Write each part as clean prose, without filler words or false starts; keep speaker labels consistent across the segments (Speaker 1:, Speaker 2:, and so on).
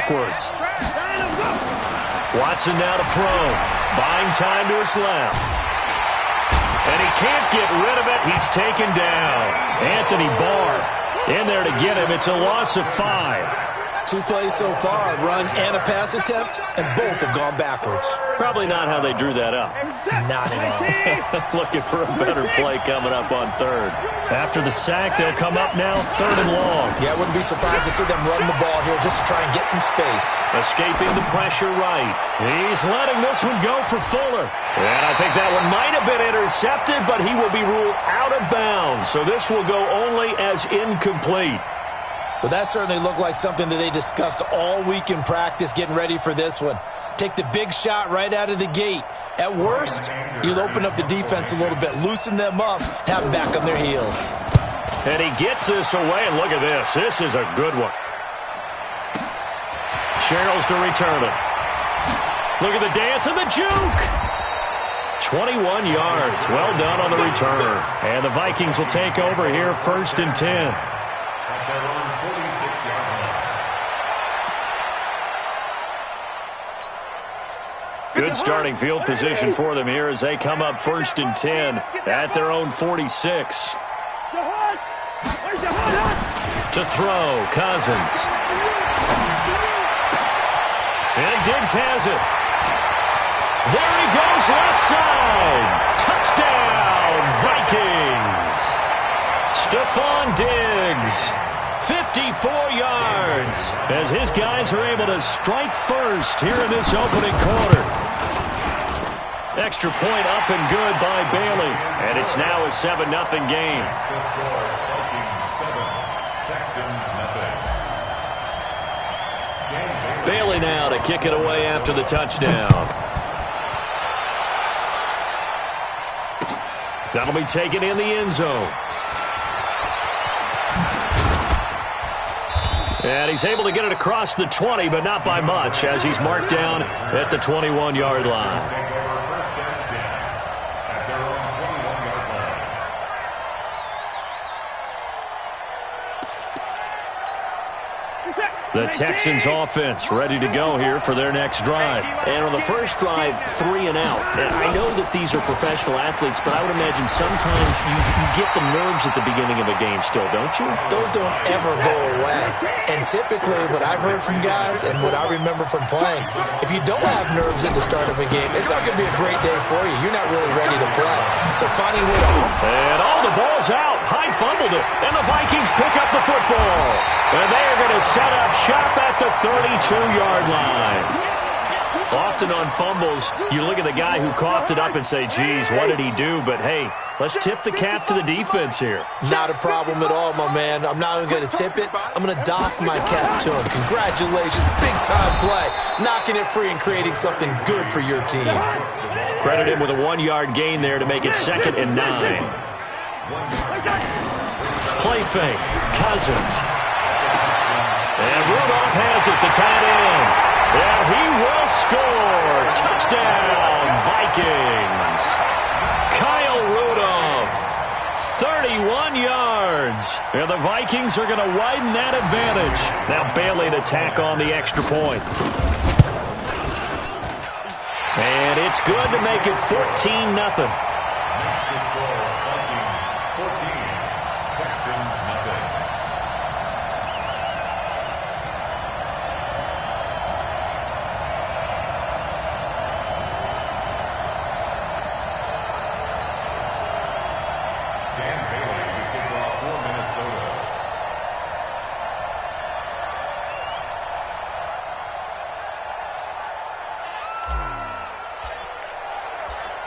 Speaker 1: backwards. Watson now to throw. Buying time to his left. And he can't get rid of it. He's taken down. Anthony Barr in there to get him. It's a loss of 5.
Speaker 2: 2 plays so far, a run and a pass attempt, and both have gone backwards.
Speaker 1: Probably not how they drew that up.
Speaker 2: Not at all.
Speaker 1: Looking for a better play coming up on third. After the sack, they'll come up now 3rd and long.
Speaker 2: Yeah, I wouldn't be surprised to see them run the ball here just to try and get some space.
Speaker 1: Escaping the pressure right. He's letting this one go for Fuller. And I think that one might have been intercepted, but he will be ruled out of bounds. So this will go only as incomplete.
Speaker 2: Well, that certainly looked like something that they discussed all week in practice getting ready for this one. Take the big shot right out of the gate. At worst, you'll open up the defense a little bit, loosen them up, have them back on their heels.
Speaker 1: And he gets this away, and look at this. This is a good one. Sherrills to return it. Look at the dance and the juke. 21 yards. Well done on the return. And the Vikings will take over here 1st and 10. Good starting field position for them here as they come up 1st and 10 at their own 46. To throw, Cousins. And Diggs has it. There he goes, left side. Touchdown, Vikings. Stephon Diggs. 54 yards as his guys are able to strike first here in this opening quarter. Extra point up and good by Bailey. And it's now a 7-0 game. Bailey now to kick it away after the touchdown. That'll be taken in the end zone. And he's able to get it across the 20, but not by much, as he's marked down at the 21-yard line. The Texans offense ready to go here for their next drive.
Speaker 3: And on the first drive, 3 and out. And I know that these are professional athletes, but I would imagine sometimes you get the nerves at the beginning of a game still, don't you?
Speaker 2: Those don't ever go away. And typically what I've heard from guys and what I remember from playing, if you don't have nerves at the start of a game, it's not going to be a great day for you. You're not really ready to play. So finding a way to...
Speaker 1: And all the ball's out. Hyde fumbled it. And the Vikings pick up the football. And they are going to set up shop at the 32-yard line. Often on fumbles, you look at the guy who coughed it up and say, geez, what did he do? But, hey, let's tip the cap to the defense here.
Speaker 2: Not a problem at all, my man. I'm not even going to tip it. I'm going to doff my cap to him. Congratulations. Big-time play. Knocking it free and creating something good for your team.
Speaker 1: Credit him with a 1-yard gain there to make it 2nd and 9. Play fake. Cousins. And Rudolph has it, the tight end. And he will score. Touchdown, Vikings. Kyle Rudolph, 31 yards. And the Vikings are going to widen that advantage. Now Bailey to tack on the extra point. And it's good to make it 14-0.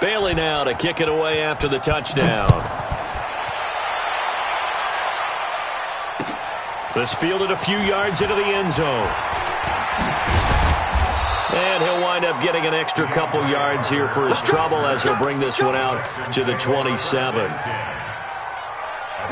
Speaker 1: Bailey now to kick it away after the touchdown. This fielded a few yards into the end zone. And he'll wind up getting an extra couple yards here for his trouble as he'll bring this one out to the 27.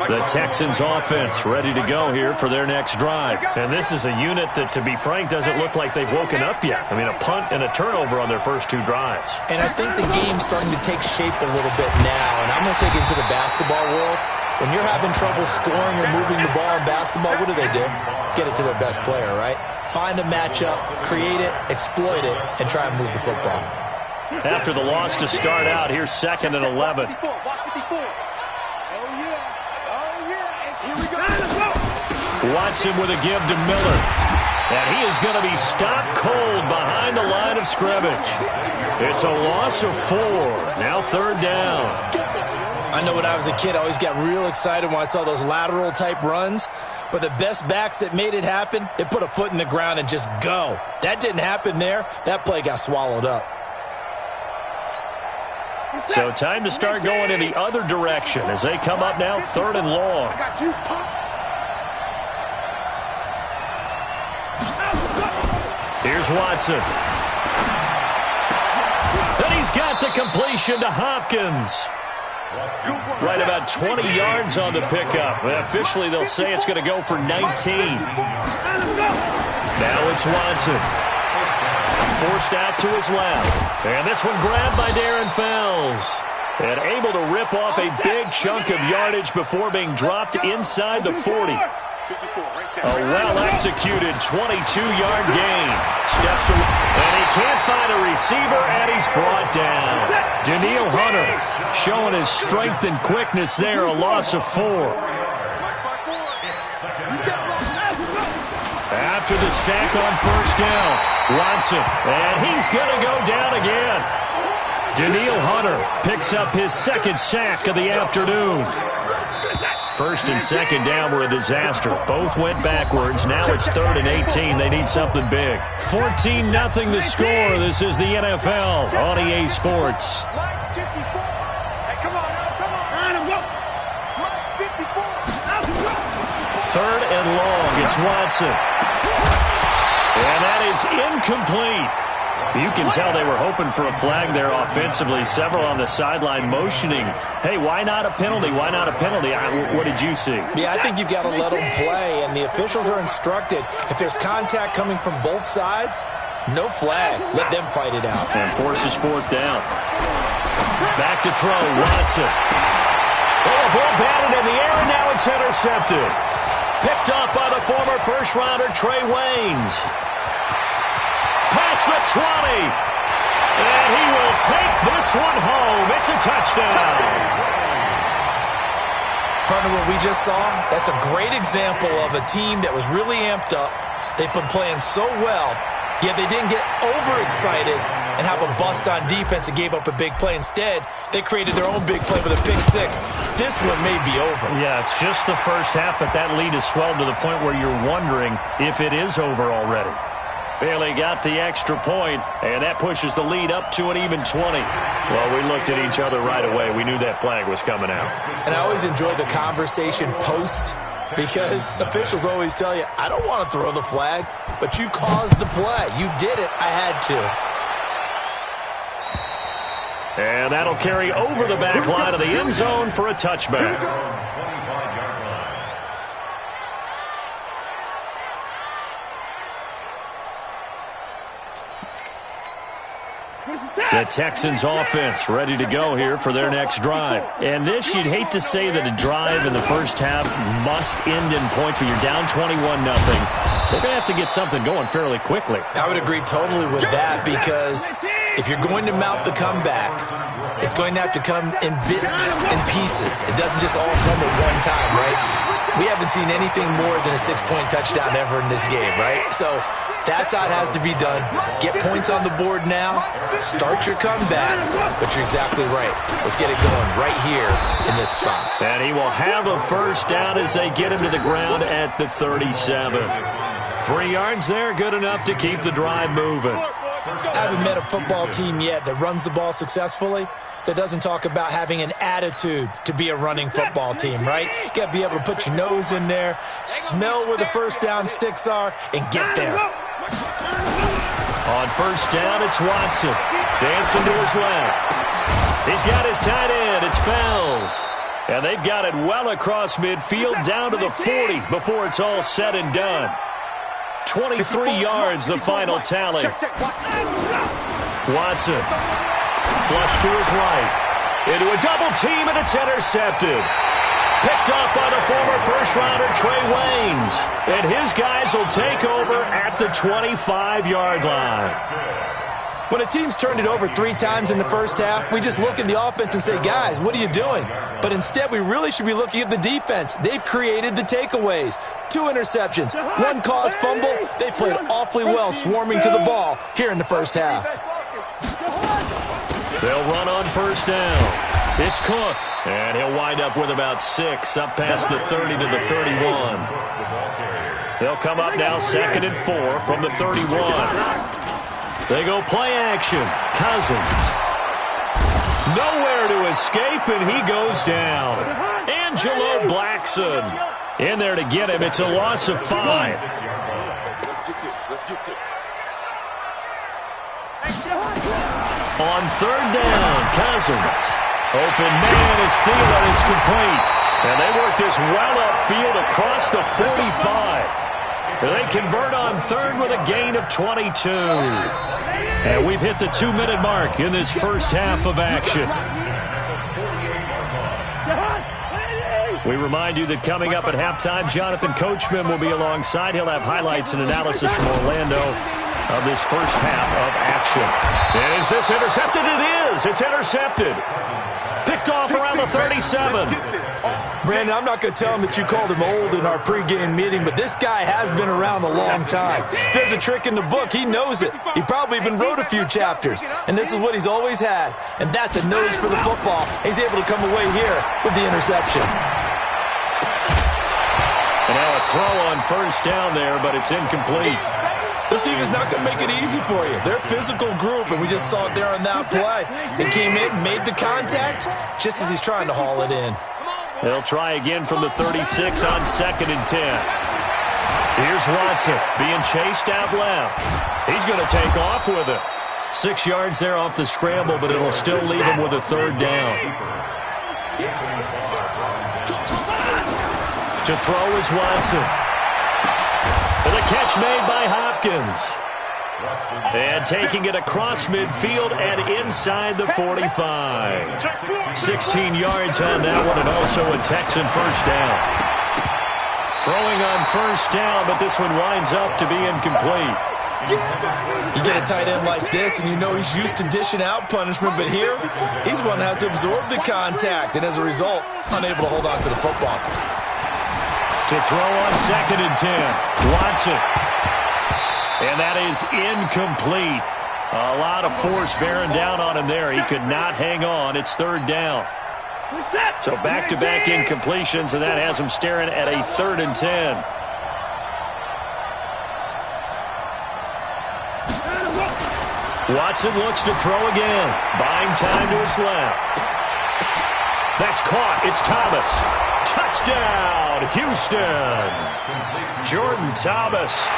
Speaker 1: The Texans offense ready to go here for their next drive. And this is a unit that, to be frank, doesn't look like they've woken up yet. I mean, a punt and a turnover on their first 2 drives.
Speaker 2: And I think the game's starting to take shape a little bit now. And I'm going to take it into the basketball world. When you're having trouble scoring or moving the ball in basketball, what do? Get it to their best player, right? Find a matchup, create it, exploit it, and try and move the football.
Speaker 3: After the loss to start out, here's 2nd and 11. Watson with a give to Miller. And he is going to be stopped cold behind the line of scrimmage. It's a loss of 4. Now 3rd down.
Speaker 2: I know when I was a kid, I always got real excited when I saw those lateral-type runs. But the best backs that made it happen, they put a foot in the ground and just go. That didn't happen there. That play got swallowed up.
Speaker 3: So time to start going in the other direction as they come up now 3rd and long. Here's Watson. And he's got the completion to Hopkins. Right about 20 yards on the pickup. Officially, they'll say it's going to go for 19. Now it's Watson. Forced out to his left. And this one grabbed by Darren Fells. And able to rip off a big chunk of yardage before being dropped inside the 40. A well-executed 22-yard gain. Steps away, and he can't find a receiver, and he's brought down. Daniil Hunter showing his strength and quickness there, a loss of 4. After the sack on 1st down, Watson, and he's going to go down again. Daniil Hunter picks up his 2nd sack of the afternoon. 1st and 2nd down were a disaster. Both went backwards. Now it's 3rd and 18. They need something big. 14-0 the score. This is the NFL on EA Sports. 3rd and long. It's Watson. And that is incomplete. You can tell they were hoping for a flag there offensively. Several on the sideline motioning, hey, why not a penalty? Why not a penalty? What did you see?
Speaker 2: Yeah, I think you've got to let them play, and the officials are instructed. If there's contact coming from both sides, no flag. Let them fight it out.
Speaker 3: And forces 4th down. Back to throw, Watson. Oh, ball batted in the air, and now it's intercepted. Picked up by the former first-rounder Trey Waynes. Past the 20. And he will take this one home. It's a touchdown.
Speaker 2: Partner, what we just saw, that's a great example of a team that was really amped up. They've been playing so well, yet they didn't get overexcited and have a bust on defense and gave up a big play. Instead, they created their own big play with a pick 6. This one may be over.
Speaker 3: Yeah, it's just the first half, but that lead has swelled to the point where you're wondering if it is over already. Bailey got the extra point, and that pushes the lead up to an even 20. Well, we looked at each other right away. We knew that flag was coming out.
Speaker 2: And I always enjoy the conversation post, because officials always tell you, I don't want to throw the flag, but you caused the play. You did it. I had to.
Speaker 3: And that'll carry over the back line of the end zone for a touchback. The Texans offense ready to go here for their next drive. And this, you'd hate to say that a drive in the first half must end in points, but you're down 21-0. They're going to have to get something going fairly quickly.
Speaker 2: I would agree totally with that, because if you're going to mount the comeback, it's going to have to come in bits and pieces. It doesn't just all come at one time, right? We haven't seen anything more than a 6-point touchdown ever in this game, right? So that's how it has to be done. Get points on the board now. Start your comeback. But you're exactly right. Let's get it going right here in this spot.
Speaker 3: And he will have a first down as they get him to the ground at the 37. 3 yards there, good enough to keep the drive moving.
Speaker 2: I haven't met a football team yet that runs the ball successfully that doesn't talk about having an attitude to be a running football team, right? You got to be able to put your nose in there, smell where the first down sticks are, and get there.
Speaker 3: On first down, it's Watson. Dancing to his left. He's got his tight end. It's Fells. And they've got it well across midfield down to the 40 before it's all said and done. 23 yards, the final tally. Watson. Flush to his right. Into a double team, and it's intercepted. Picked off by the former first-rounder Trey Waynes. And his guys will take over at the 25-yard line.
Speaker 2: When a team's turned it over 3 times in the first half, we just look at the offense and say, guys, what are you doing? But instead, we really should be looking at the defense. They've created the takeaways. 2 interceptions, 1 caused fumble. They played awfully well swarming to the ball here in the first half.
Speaker 3: They'll run on first down. It's Cook, and he'll wind up with about 6 up past the 30 to the 31. They'll come up now 2nd and 4 from the 31. They go play action. Cousins. Nowhere to escape, and he goes down. Angelo Blackson in there to get him. It's a loss of 5. On 3rd down, Cousins. Open man is Thielen. It's complete. And they work this well upfield across the 45. They convert on 3rd with a gain of 22. And we've hit the 2-minute mark in this first half of action. We remind you that coming up at halftime, Jonathan Coachman will be alongside. He'll have highlights and analysis from Orlando of this first half of action. And is this intercepted? It is. It's intercepted. Picked off around the 37.
Speaker 2: Brandon, I'm not going to tell him that you called him old in our pregame meeting, but this guy has been around a long time. If there's a trick in the book, he knows it. He probably even wrote a few chapters, and this is what he's always had, and that's a nose for the football. He's able to come away here with the interception.
Speaker 3: And now a throw on first down there, but it's incomplete.
Speaker 2: This team is not going to make it easy for you. They're a physical group, and we just saw it there on that play. They came in, made the contact, just as he's trying to haul it in.
Speaker 3: They'll try again from the 36 on 2nd and 10. Here's Watson being chased out left. He's going to take off with it. 6 yards there off the scramble, but it'll still leave him with a 3rd down. To throw is Watson. And the catch made by Hopkins. And taking it across midfield and inside the 45. 16 yards on that one, and also a Texan first down. Throwing on first down, but this one winds up to be incomplete.
Speaker 2: You get a tight end like this, and you know he's used to dishing out punishment, but here, he's one that has to absorb the contact, and as a result, unable to hold on to the football.
Speaker 3: To throw on 2nd and 10. Watson. And that is incomplete. A lot of force bearing down on him there. He could not hang on. It's 3rd down. So back-to-back incompletions, and that has him staring at a 3rd and 10. Watson looks to throw again. Buying time to his left. That's caught. It's Thomas. Touchdown, Houston. Jordan Thomas,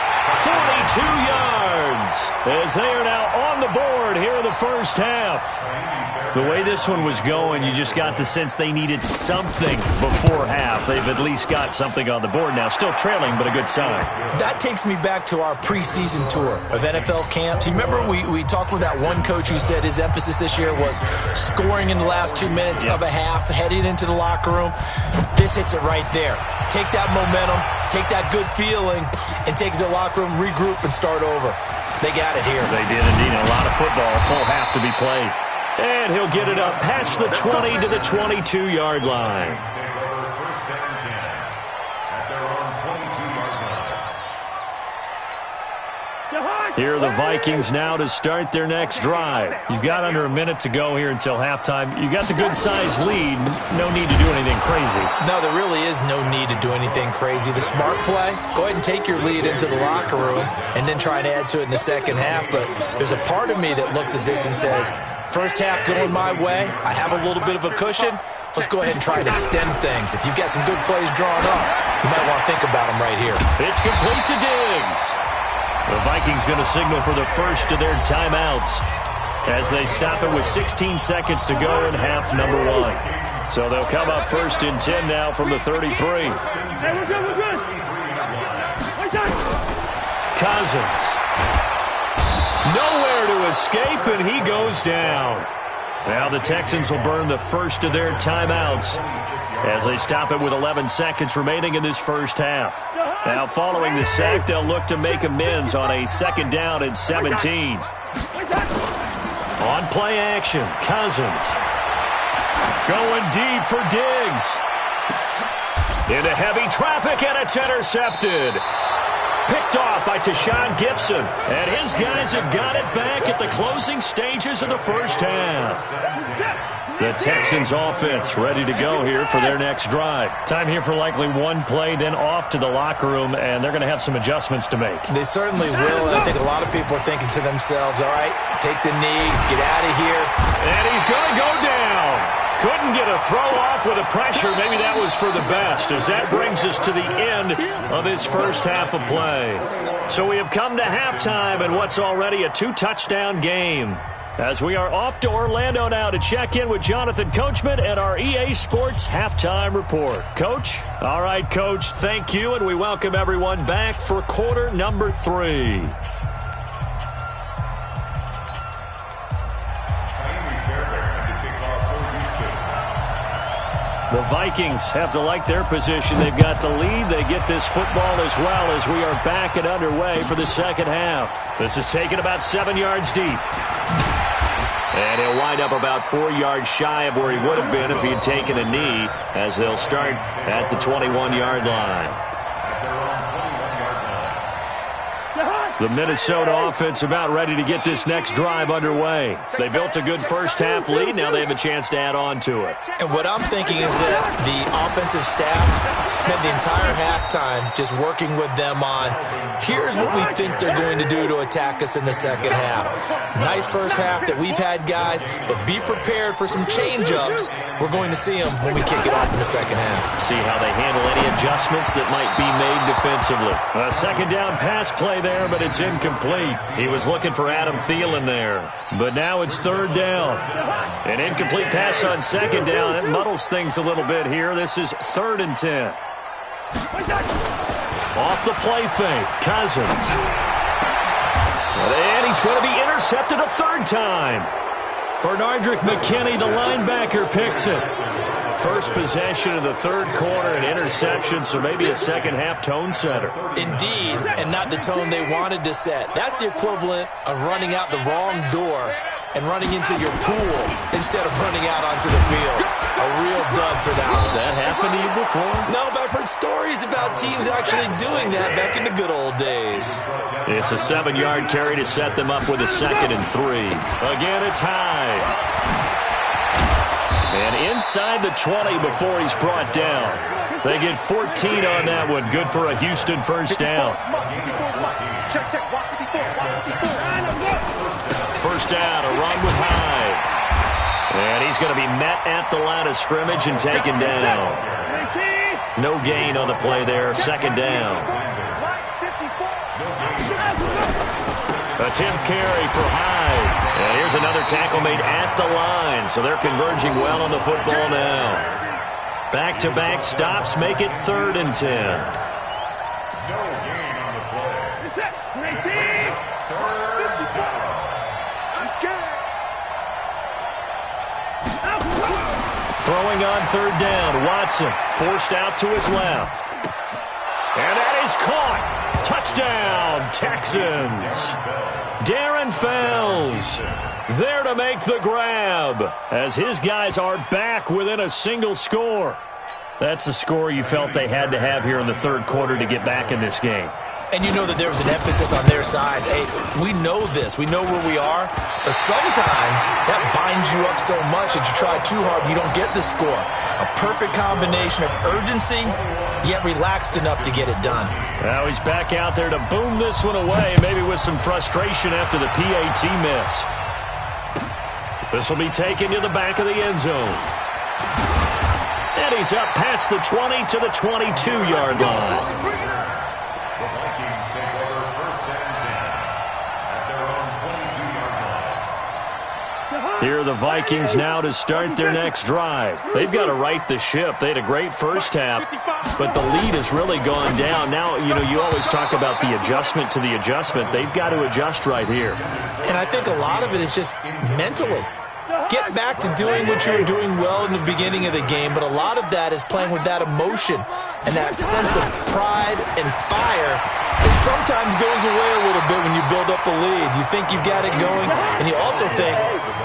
Speaker 3: 42 yards, as they are now on the board here in the first half. The way this one was going, you just got the sense they needed something before half. They've at least got something on the board now. Still trailing, but a good sign.
Speaker 2: That takes me back to our preseason tour of NFL camps. You remember we talked with that one coach who said his emphasis this year was scoring in the last 2 minutes of a half, heading into the locker room. This hits it right there. Take that momentum, take that good feeling, and take it to the locker room, regroup, and start over. They got it here.
Speaker 3: They did indeed. A lot of football, full half to be played. And he'll get it up past the 20 to the 22-yard line. Here are the Vikings now to start their next drive. You've got under a minute to go here until halftime. You got the good-sized lead. No need to do anything crazy.
Speaker 2: No, there really is no need to do anything crazy. The smart play, go ahead and take your lead into the locker room and then try and add to it in the second half. But there's a part of me that looks at this and says, first half going my way, I have a little bit of a cushion. Let's go ahead and try and extend things. If you've got some good plays drawn up, you might want to think about them right here.
Speaker 3: It's complete to Diggs. The Vikings going to signal for the first of their timeouts as they stop it with 16 seconds to go in half number 1. So they'll come up 1st and 10 now from the 33.
Speaker 4: Hey, we're good.
Speaker 3: Cousins. Nowhere to escape, and he goes down. Now the Texans will burn the first of their timeouts as they stop it with 11 seconds remaining in this first half. Now following the sack, they'll look to make amends on a 2nd down and 17. On play action, Cousins. Going deep for Diggs. Into heavy traffic, and it's intercepted. Picked off by Tashawn Gibson. And his guys have got it back at the closing stages of the first half. The Texans offense ready to go here for their next drive. Time here for likely one play, then off to the locker room, and they're going to have some adjustments to make.
Speaker 2: They certainly will, and I think a lot of people are thinking to themselves, all right, take the knee, get out of here.
Speaker 3: And he's going to go down. Couldn't get a throw off with the pressure. Maybe that was for the best, as that brings us to the end of this first half of play. So we have come to halftime in what's already a 2-touchdown game, as we are off to Orlando now to check in with Jonathan Coachman and our EA Sports Halftime Report. Coach? All right, Coach, thank you, and we welcome everyone back for quarter number 3. The Vikings have to like their position. They've got the lead. They get this football as well as we are back and underway for the second half. This is taken about 7 yards deep. And he'll wind up about 4 yards shy of where he would have been if he had taken a knee, as they'll start at the 21-yard line. The Minnesota offense about ready to get this next drive underway. They built a good first-half lead. Now they have a chance to add on to it.
Speaker 2: And what I'm thinking is that the offensive staff spent the entire halftime just working with them on, here's what we think they're going to do to attack us in the second half. Nice first half that we've had, guys, but be prepared for some change-ups. We're going to see them when we kick it off in the second half.
Speaker 3: See how they handle any adjustments that might be made defensively. A 2nd down pass play there, but it's incomplete. He was looking for Adam Thielen there. But now it's 3rd down. An incomplete pass on 2nd down. That muddles things a little bit here. This is 3rd and 10. Off the play fake, Cousins. And he's going to be intercepted a 3rd time. Bernardrick McKinney, the linebacker, picks it. First possession of the 3rd quarter, an interception, so maybe a second-half tone setter.
Speaker 2: Indeed, and not the tone they wanted to set. That's the equivalent of running out the wrong door and running into your pool instead of running out onto the field. A real dud for that one.
Speaker 3: Has that happened to you before?
Speaker 2: No, but I've heard stories about teams actually doing that back in the good old days.
Speaker 3: It's a 7-yard carry to set them up with a 2nd and 3. Again, it's high. And inside the 20 before he's brought down. They get 14 on that one. Good for a Houston first down. First down, a run with Hyde. And he's going to be met at the line of scrimmage and taken down. No gain on the play there. 2nd down. A 10th carry for Hyde. And here's another tackle made at the line. So they're converging well on the football now. Back-to-back stops make it 3rd and 10. Throwing on 3rd down, Watson forced out to his left. And that is caught. Touchdown, Texans. Darren Fells there to make the grab as his guys are back within a single score. That's a score you felt they had to have here in the 3rd quarter to get back in this game.
Speaker 2: And you know that there was an emphasis on their side. Hey, we know this. We know where we are. But sometimes that binds you up so much that you try too hard, you don't get the score. A perfect combination of urgency, yet relaxed enough to get it done.
Speaker 3: Now he's back out there to boom this one away, maybe with some frustration after the PAT miss. This will be taken to the back of the end zone. And he's up past the 20 to the 22-yard line. Here are the Vikings now to start their next drive. They've got to right the ship. They had a great first half, but the lead has really gone down. Now, you always talk about the adjustment to the adjustment. They've got to adjust right here.
Speaker 2: And I think a lot of it is just mentally. get back to doing what you were doing well in the beginning of the game, but a lot of that is playing with that emotion and that sense of pride and fire that sometimes goes away a little bit when you build up a lead. You think you've got it going, and you also think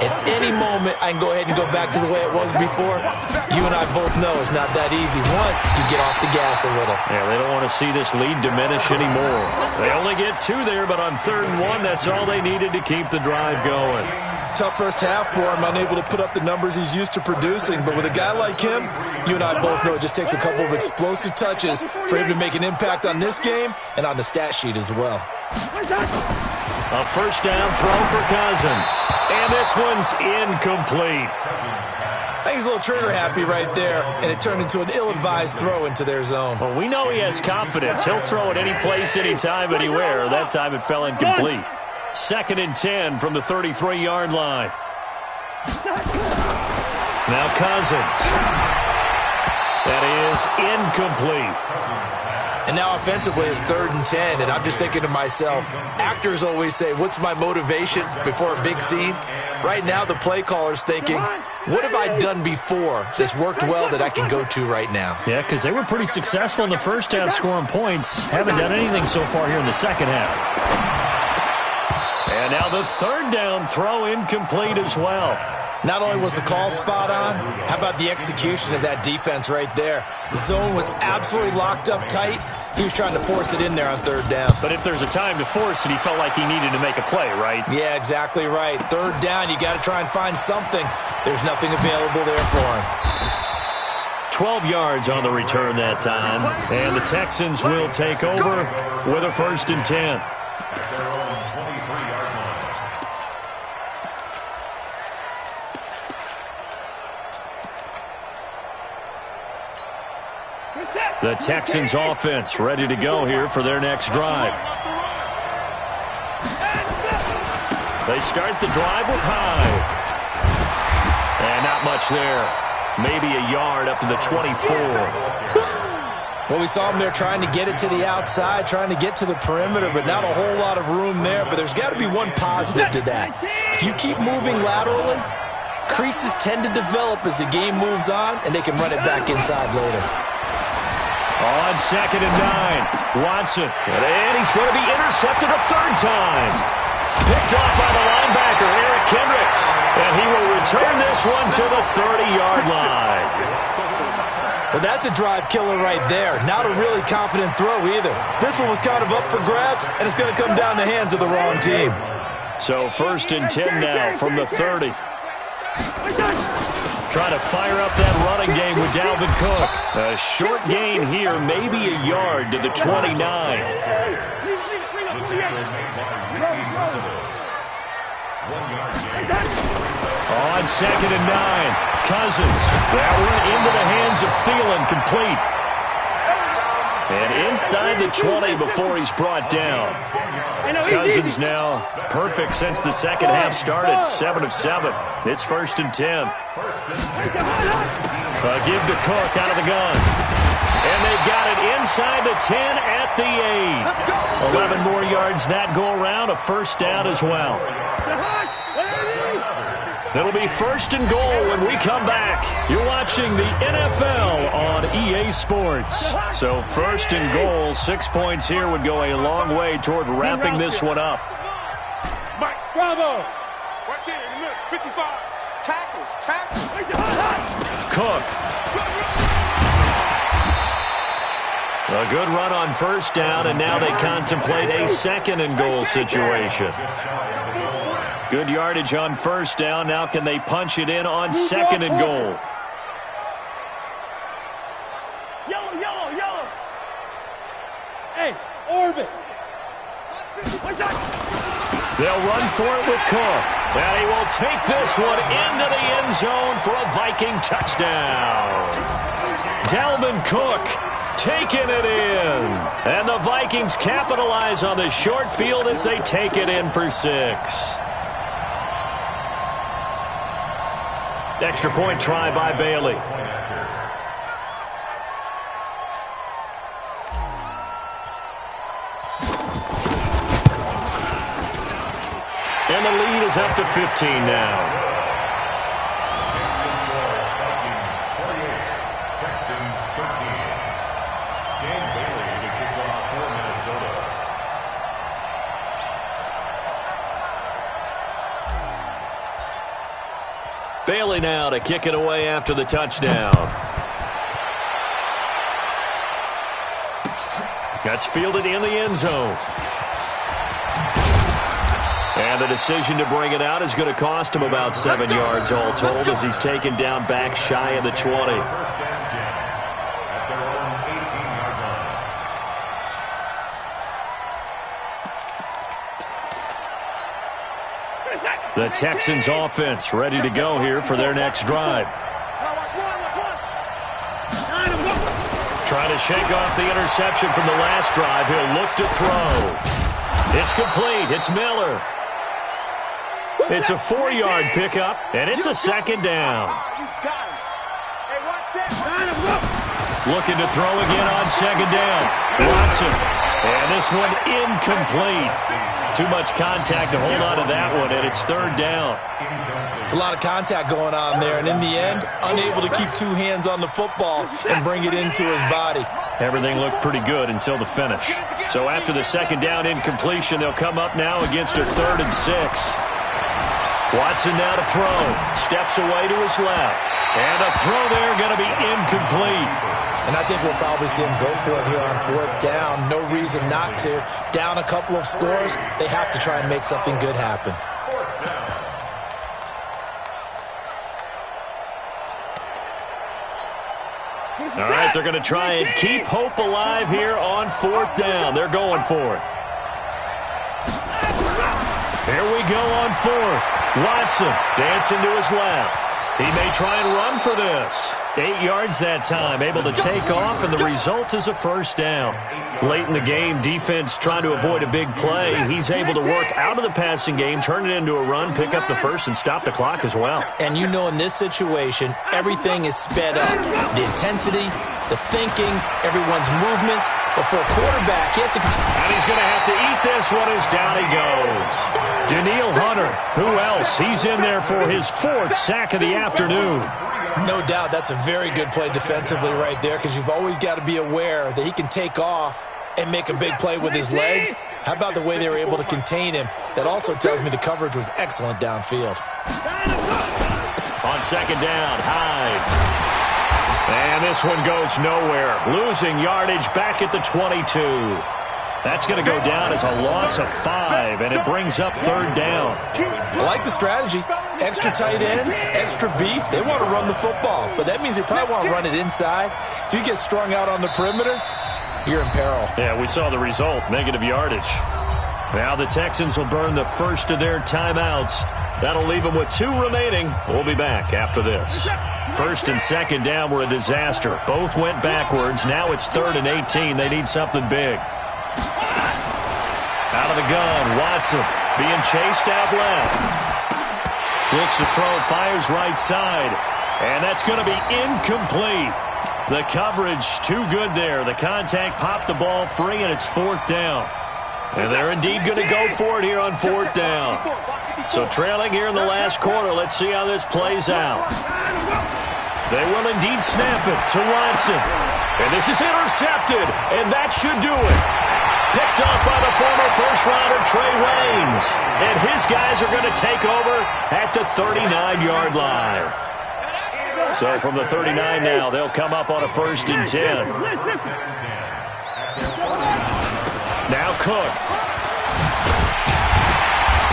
Speaker 2: at any moment I can go ahead and go back to the way it was before. You and I both know it's not that easy once you get off the gas a little.
Speaker 3: Yeah, they don't want to see this lead diminish anymore. They only get 2 there, but on 3rd and 1, that's all they needed to keep the drive going.
Speaker 2: Tough first half for him, unable to put up the numbers he's used to producing. But with a guy like him, you and I both know it just takes a couple of explosive touches for him to make an impact on this game and on the stat sheet as well.
Speaker 3: A first down throw for Cousins. And this one's incomplete.
Speaker 2: I think he's a little trigger happy right there, and it turned into an ill-advised throw into their zone.
Speaker 3: Well, we know he has confidence. He'll throw it any place, anytime, anywhere. That time it fell incomplete. 2nd and 10 from the 33-yard line. Now Cousins. That is incomplete.
Speaker 2: And now offensively it's 3rd and 10, and I'm just thinking to myself, actors always say, what's my motivation before a big scene? Right now the play caller's thinking, what have I done before that's worked well that I can go to right now?
Speaker 3: Yeah, because they were pretty successful in the first half scoring points. Haven't done anything so far here in the second half. And now the 3rd down throw incomplete as well.
Speaker 2: Not only was the call spot on, how about the execution of that defense right there? The zone was absolutely locked up tight. He was trying to force it in there on 3rd down.
Speaker 3: But if there's a time to force it, he felt like he needed to make a play, right?
Speaker 2: Yeah, exactly right. 3rd down, you got to try and find something. There's nothing available there for him.
Speaker 3: 12 yards on the return that time. And the Texans will take over with a 1st and 10. The Texans offense ready to go here for their next drive. They start the drive with Hyde. And not much there. Maybe a yard up to the 24.
Speaker 2: Well, we saw him there trying to get it to the outside, trying to get to the perimeter, but not a whole lot of room there. But there's got to be one positive to that. If you keep moving laterally, creases tend to develop as the game moves on, and they can run it back inside later.
Speaker 3: On 2nd and 9, Watson. And he's going to be intercepted a 3rd time. Picked off by the linebacker, Eric Kendricks. And he will return this one to the 30-yard line.
Speaker 2: Well, that's a drive killer right there. Not a really confident throw either. This one was kind of up for grabs, and it's going to come down the hands of the wrong team.
Speaker 3: So 1st and 10 now from the 30. Trying to fire up that running game with Dalvin Cook. A short gain here, maybe a yard to the 29. On 2nd and 9, Cousins. That one into the hands of Thielen, complete. And inside the 20 before he's brought down. Cousins now perfect since the second half started, 7 of 7. It's 1st and 10. Give to Cook out of the gun. And they've got it inside the 10 at the 8. 11 more yards that go around, a 1st down as well. It'll be 1st and goal when we come back. You're watching the NFL on EA Sports. So 1st and goal, 6 points here would go a long way toward wrapping this one up.
Speaker 4: Mike, bravo. Right there, look, 55. Tackles.
Speaker 3: Cook. A good run on 1st down, and now they contemplate a 2nd and goal situation. Good yardage on 1st down. Now can they punch it in on 2nd and goal?
Speaker 4: Yellow. Hey, orbit.
Speaker 3: They'll run for it with Cook. And he will take this one into the end zone for a Viking touchdown. Dalvin Cook taking it in. And the Vikings capitalize on the short field as they take it in for 6. Extra point try by Bailey. And the lead is up to 15 now. Bailey now to kick it away after the touchdown. That's fielded in the end zone. And the decision to bring it out is going to cost him about 7 yards all told as he's taken down back shy of the 20. The Texans offense ready to go here for their next drive. Trying to shake off the interception from the last drive. He'll look to throw. It's complete. It's Miller. It's a 4-yard pickup, and it's a second down. Looking to throw again on second down. Watson. And this one incomplete. Too much contact to hold on to that one, and it's third down.
Speaker 2: It's a lot of contact going on there, and in the end, unable to keep two hands on the football and bring it into his body.
Speaker 3: Everything looked pretty good until the finish. So after the second down incompletion, they'll come up now against a 3rd and 6. Watson now to throw. Steps away to his left. And a throw there going to be incomplete.
Speaker 2: And I think we'll probably see him go for it here on 4th down. No reason not to. Down a couple of scores, they have to try and make something good happen.
Speaker 3: All right, they're going to try and keep hope alive here on 4th down. They're going for it. Here we go on 4th. Watson dancing to his left. He may try and run for this. 8 yards that time, able to take off, and the result is a first down. Late in the game, defense trying to avoid a big play. He's able to work out of the passing game, turn it into a run, pick up the first, and stop the clock as well.
Speaker 2: And you know in this situation, everything is sped up. The intensity, the thinking, everyone's movement. But for a quarterback, he has to continue.
Speaker 3: And he's going to have to eat this one as down he goes. Danielle Hunter, who else? He's in there for his 4th sack of the afternoon.
Speaker 2: No doubt that's a very good play defensively right there because you've always got to be aware that he can take off and make a big play with his legs. How about the way they were able to contain him? That also tells me the coverage was excellent downfield.
Speaker 3: On second down, Hyde. And this one goes nowhere. Losing yardage back at the 22. That's going to go down as a loss of 5, and it brings up 3rd down.
Speaker 2: I like the strategy. Extra tight ends, extra beef. They want to run the football, but that means they probably want to run it inside. If you get strung out on the perimeter, you're in peril.
Speaker 3: Yeah, we saw the result, negative yardage. Now the Texans will burn the first of their timeouts. That'll leave them with 2 remaining. We'll be back after this. 1st and 2nd down were a disaster. Both went backwards. Now it's 3rd and 18. They need something big. Out of the gun, Watson being chased out left. Looks to throw, fires right side. And that's going to be incomplete. The coverage too good there. The contact popped the ball free, and it's 4th down. And they're indeed going to go for it here on 4th down. So trailing here in the last quarter. Let's see how this plays out. They will indeed snap it to Watson. And this is intercepted, and that should do it. Picked up by the former first-rounder Trey Waynes. And his guys are going to take over at the 39-yard line. So from the 39 now, they'll come up on a 1st and 10. Now Cook.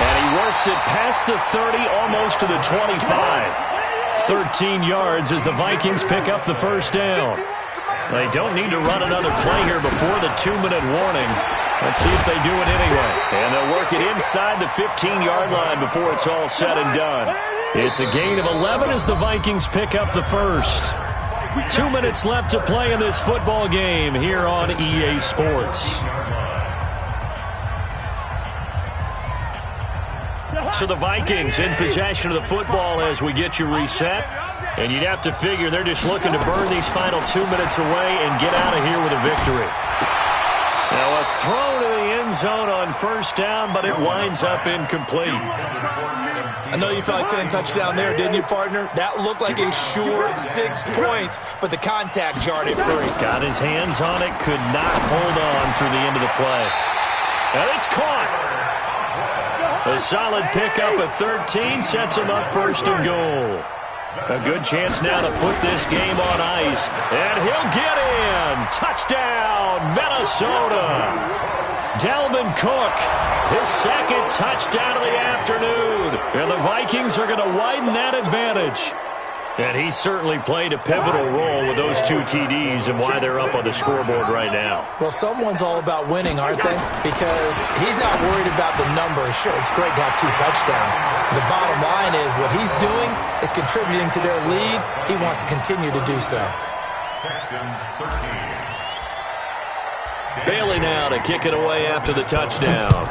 Speaker 3: And he works it past the 30, almost to the 25. 13 yards as the Vikings pick up the first down. They don't need to run another play here before the 2-minute warning. Let's see if they do it anyway. And they'll work it inside the 15-yard line before it's all said and done. It's a gain of 11 as the Vikings pick up the first. 2 minutes left to play in this football game here on EA Sports. So the Vikings in possession of the football as we get you reset. And you'd have to figure they're just looking to burn these final 2 minutes away and get out of here with a victory. Now a throw to the end zone on 1st down, but it winds up incomplete.
Speaker 2: I know you felt like saying touchdown there, didn't you, partner? That looked like a sure 6 points, but the contact jarred it free.
Speaker 3: Got his hands on it, could not hold on through the end of the play. And it's caught. A solid pickup at 13 sets him up 1st and goal. A good chance now to put this game on ice. And he'll get in. Touchdown, Minnesota. Dalvin Cook, his second touchdown of the afternoon. And the Vikings are going to widen that advantage. And he certainly played a pivotal role with those two TDs and why they're up on the scoreboard right now.
Speaker 2: Well, someone's all about winning, aren't they? Because he's not worried about the number. Sure, it's great to have 2 touchdowns. The bottom line is what he's doing is contributing to their lead. He wants to continue to do so.
Speaker 3: Bailey now to kick it away after the touchdown.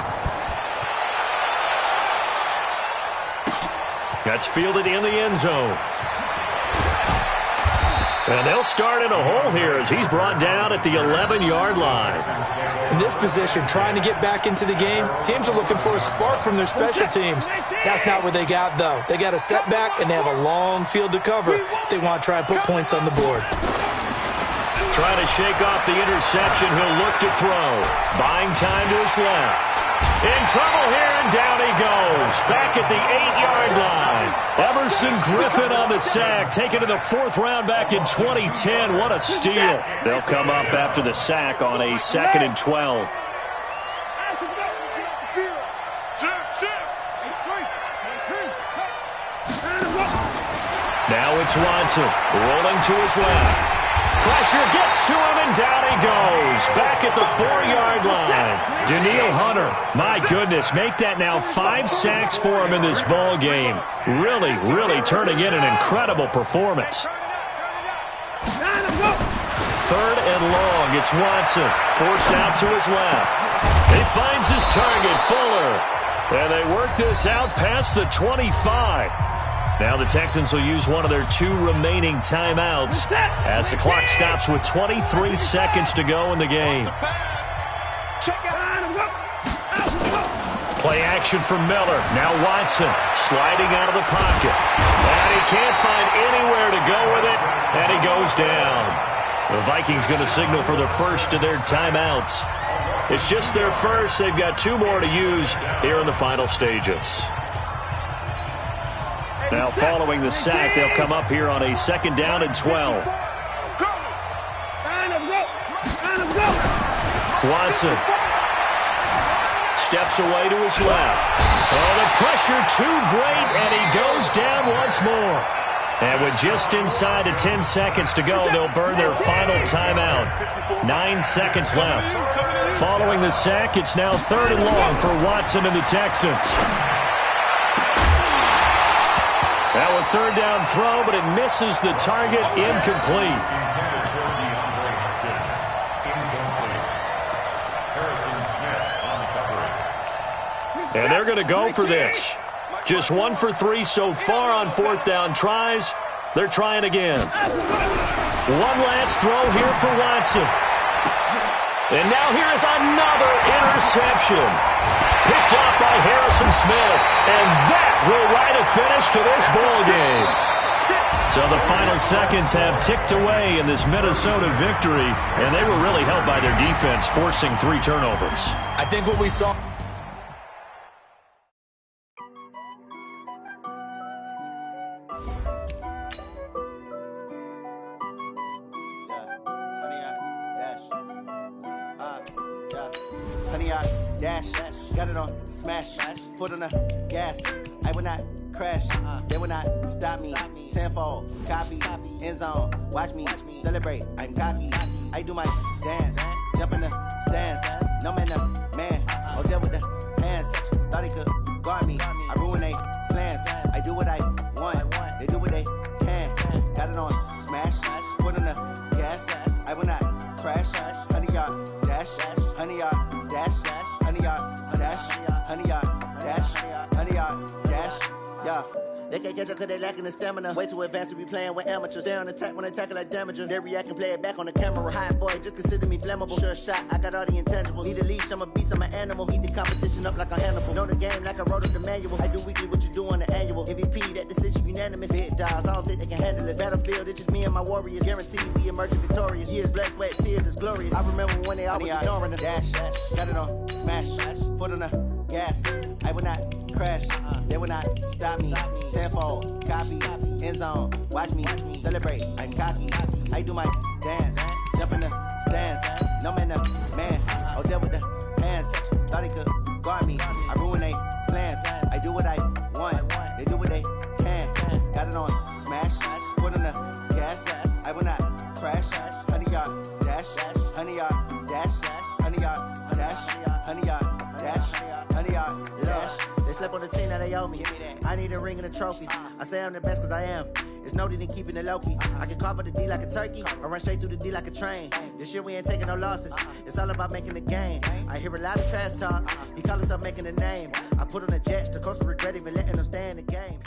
Speaker 3: That's fielded in the end zone. And they'll start in a hole here as he's brought down at the 11-yard line.
Speaker 2: In this position, trying to get back into the game, teams are looking for a spark from their special teams. That's not what they got, though. They got a setback, and they have a long field to cover if they want to try and put points on the board.
Speaker 3: Trying to shake off the interception, he'll look to throw. Buying time to his left. In trouble here, and down he goes. Back at the 8-yard line. Everson Griffin on the sack, taken to the 4th round back in 2010. What a steal. They'll come up after the sack on a 2nd and 12. Now it's Watson, rolling to his left. Pressure gets to him, and down he goes. Back at the 4-yard line. Daniil Hunter, my goodness, make that now 5 sacks for him in this ball game. Really, really turning in an incredible performance. 3rd and long, it's Watson, forced out to his left. He finds his target, Fuller. And they work this out past the 25. Now the Texans will use one of their 2 remaining timeouts as the clock stops with 23 seconds to go in the game. Play action from Miller. Now Watson sliding out of the pocket. And he can't find anywhere to go with it, and he goes down. The Vikings going to signal for the first of their timeouts. It's just their first. They've got 2 more to use here in the final stages. Now following the sack, they'll come up here on a 2nd down and 12. Watson steps away to his left. Oh, the pressure too great, and he goes down once more. And with just inside of 10 seconds to go, they'll burn their final timeout. 9 seconds left. Following the sack, it's now 3rd and long for Watson and the Texans. Now a 3rd down throw, but it misses the target, incomplete. And they're going to go for this. Just 1 for 3 so far on 4th down tries. They're trying again. One last throw here for Watson. And now here is another interception. Picked off by Harrison Smith. And that will write a finish to this ball game. So the final seconds have ticked away in this Minnesota victory. And they were really helped by their defense, forcing 3 turnovers.
Speaker 2: I think what we saw...
Speaker 5: Got it on smash, foot on the gas. I will not crash, they will not stop me. Tenfold, copy, end zone, watch me celebrate. I'm cocky, I do my dance, jump in the stands. No man, the man, oh there with the hands. Thought he could guard me, I ruin they plans. I do what I want, they do what they can. Got it on smash, foot on the gas. I will not crash, 100-yard dash, 100-yard dash. 100-yard dash, yeah. They can't catch up cause they lacking the stamina. Way too advanced to be playing with amateurs. Stay on attack when they tackle like damager. They react and play it back on the camera. Hot boy, just consider me flammable. Sure shot, I got all the intangibles. Need a leash, I'm a beast, I'm an animal. Eat the competition up like a Hannibal. Know the game like I wrote up the manual. I do weekly what you do on the annual. MVP, that decision unanimous. Hit dials, I don't think they can handle it. Battlefield, it's just me and my warriors. Guaranteed we emerging victorious. Years, blood, sweat, tears, is glorious. I remember when they always ignoring us. Dash, got it on smash, foot on the gas. I will not crash, they will not stop me. Tenfold, copy, end zone, watch me celebrate. I'm cocky, I do my dance, jump in the stands. No man, man, oh there with the hands. Thought he could guard me. I ruin they plans. I do what I want. They do what they can. Got it on smash, foot on the gas. I will not crash. 100-yard dash, 100-yard dash, 100-yard dash, 100-yard dash, 100-yard dash. They slept on the team that they owe me. I need a ring and a trophy. I say I'm the best cause I am. It's noted in keeping it low-key. I can carve up the D like a turkey or run straight through the D like a train. This year we ain't taking no losses. It's all about making the game. I hear a lot of trash talk. He call himself making a name. I put on the Jets. The coach will regret even letting them stay in the game.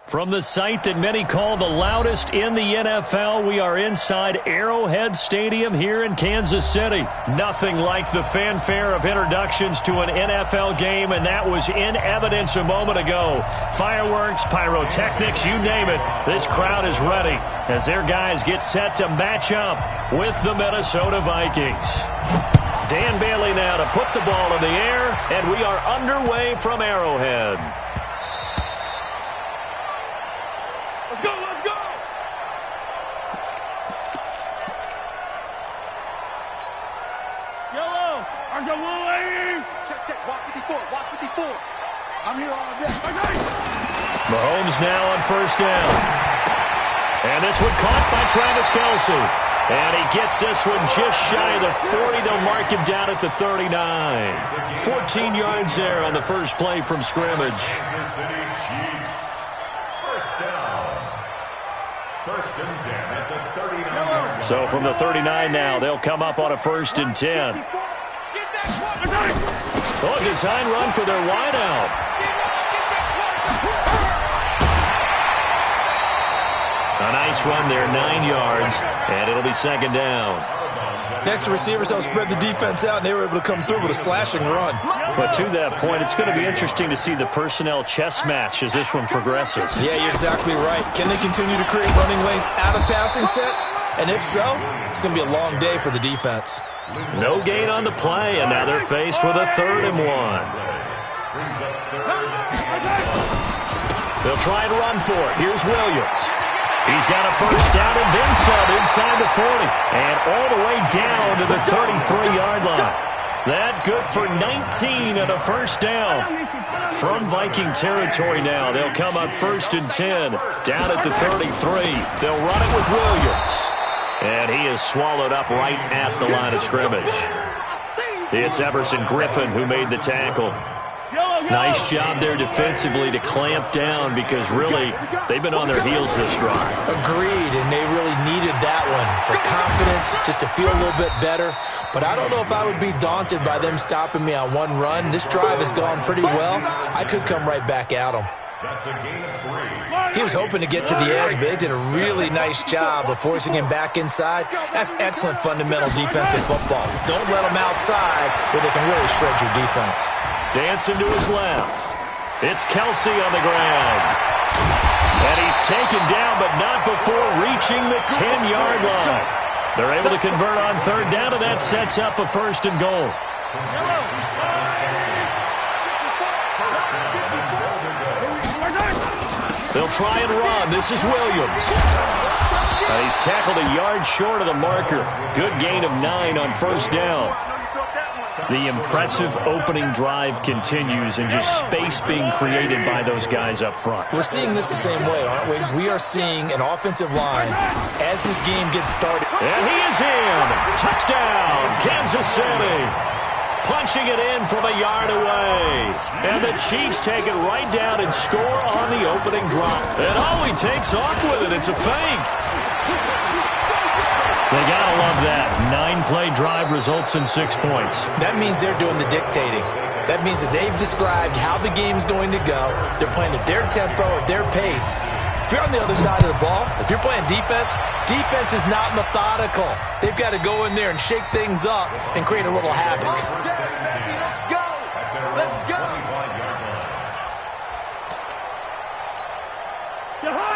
Speaker 3: From the site that many call the loudest in the NFL, we are inside Arrowhead Stadium here in Kansas City. Nothing like the fanfare of introductions to an NFL game, and that was in evidence a moment ago. Fireworks, pyrotechnics, you name it. This crowd is ready as their guys get set to match up with the Minnesota Vikings. Dan Bailey now to put the ball in the air, and we are underway from Arrowhead.
Speaker 4: I'm here all day.
Speaker 3: Mahomes now on first down. And this one caught by Travis Kelce. And he gets this one just shy of the 40. They'll mark him down at the 39. 14 yards there on the first play from scrimmage.
Speaker 1: Kansas City Chiefs. First down. First and 10 at the 39.
Speaker 3: So from the 39 now, they'll come up on a first and 10. Oh, design run for their wideout. A nice run there, 9 yards, and it'll be second down.
Speaker 2: Next, the receivers helped spread the defense out, and they were able to come through with a slashing run.
Speaker 3: But to that point, it's going to be interesting to see the personnel chess match as this one progresses.
Speaker 2: Yeah, you're exactly right. Can they continue to create running lanes out of passing sets? And if so, it's going to be a long day for the defense.
Speaker 3: No gain on the play, and now they're faced with a 3rd and 1. They'll try and run for it. Here's Williams. He's got a first down and then some inside the 40. And all the way down to the 33-yard line. That good for 19 and a first down. From Viking territory now, they'll come up first and 10. Down at the 33. They'll run it with Williams. And he is swallowed up right at the line of scrimmage. It's Everson Griffin who made the tackle. Nice job there defensively to clamp down because really they've been on their heels this drive.
Speaker 2: Agreed, and they really needed that one for confidence, just to feel a little bit better. But I don't know if I would be daunted by them stopping me on one run. This drive has gone pretty well. I could come right back at them.
Speaker 1: That's a gain of 3.
Speaker 2: He was hoping to get to the edge, but they did a really nice job of forcing him back inside. That's excellent fundamental defensive football. Don't let them outside where they can really shred your defense.
Speaker 3: Dancing to his left. It's Kelce on the ground. And he's taken down, but not before reaching the 10-yard line. They're able to convert on 3rd down, and that sets up a 1st and goal. They'll try and run. This is Williams. And he's tackled a yard short of the marker. Good gain of 9 on first down. The impressive opening drive continues and just space being created by those guys up front.
Speaker 2: We're seeing this the same way, aren't we? We are seeing an offensive line as this game gets started.
Speaker 3: And he is in. Touchdown, Kansas City. Punching it in from a yard away. And the Chiefs take it right down and score on the opening drive. And he takes off with it. It's a fake. They gotta love that. 9-play drive results in 6 points.
Speaker 2: That means they're doing the dictating. That means that they've described how the game's going to go. They're playing at their tempo, at their pace. If you're on the other side of the ball, if you're playing defense, defense is not methodical. They've got to go in there and shake things up and create a little havoc.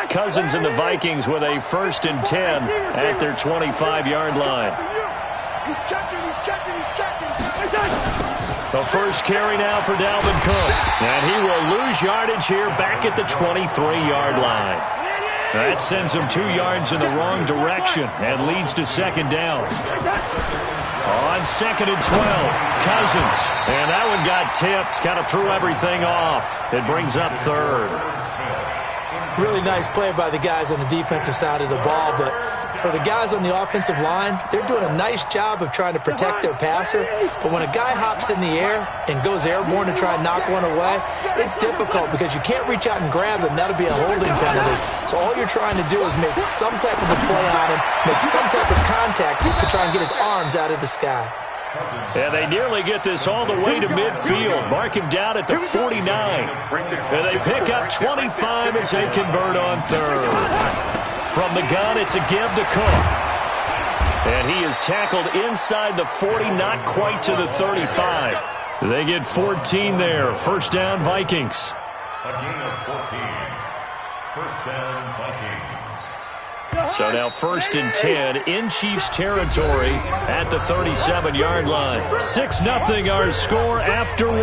Speaker 3: Cousins and the Vikings with a 1st and 10 at their 25-yard line.
Speaker 4: He's checking.
Speaker 3: The first carry now for Dalvin Cook. And he will lose yardage here back at the 23-yard line. That sends him 2 yards in the wrong direction and leads to second down. On 2nd and 12, Cousins. And that one got tipped, kind of threw everything off. It brings up 3rd.
Speaker 2: Really nice play by the guys on the defensive side of the ball, but for the guys on the offensive line, they're doing a nice job of trying to protect their passer. But when a guy hops in the air and goes airborne to try and knock one away, it's difficult because you can't reach out and grab him. That'll be a holding penalty. So all you're trying to do is make some type of a play on him, make some type of contact to try and get his arms out of the sky.
Speaker 3: And they nearly get this all the way to midfield. Mark him down at the 49. And they pick up 25 as they convert on 3rd. From the gun, it's a give to Cook. And he is tackled inside the 40, not quite to the 35. They get 14 there. First down, Vikings.
Speaker 1: A gain of 14. First down, Vikings.
Speaker 3: So now 1st and 10 in Chiefs territory at the 37-yard line. 6-0 our score after 1.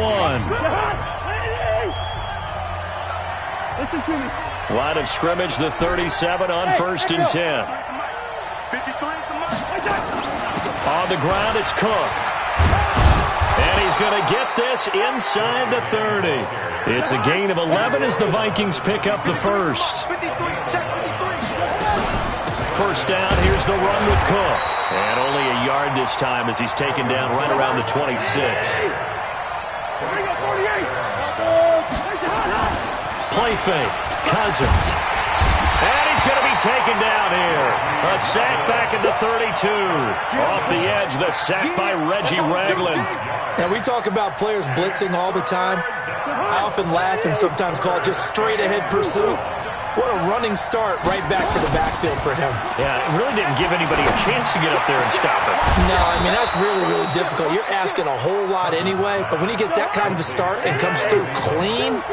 Speaker 3: Line of scrimmage, the 37 on 1st and 10. On the ground, it's Cook. And he's going to get this inside the 30. It's a gain of 11 as the Vikings pick up the first. First down, here's the run with Cook. And only a yard this time as he's taken down right around the 26. Play fake, Cousins. And he's going to be taken down here. A sack back at the 32. Off the edge, the sack by Reggie Ragland.
Speaker 2: Now, we talk about players blitzing all the time. I often laugh and sometimes call it just straight-ahead pursuit. What a running start right back to the backfield for him.
Speaker 3: Yeah, it really didn't give anybody a chance to get up there and stop it.
Speaker 2: No, I mean, that's really, really difficult. You're asking a whole lot anyway, but when he gets that kind of a start and comes through clean,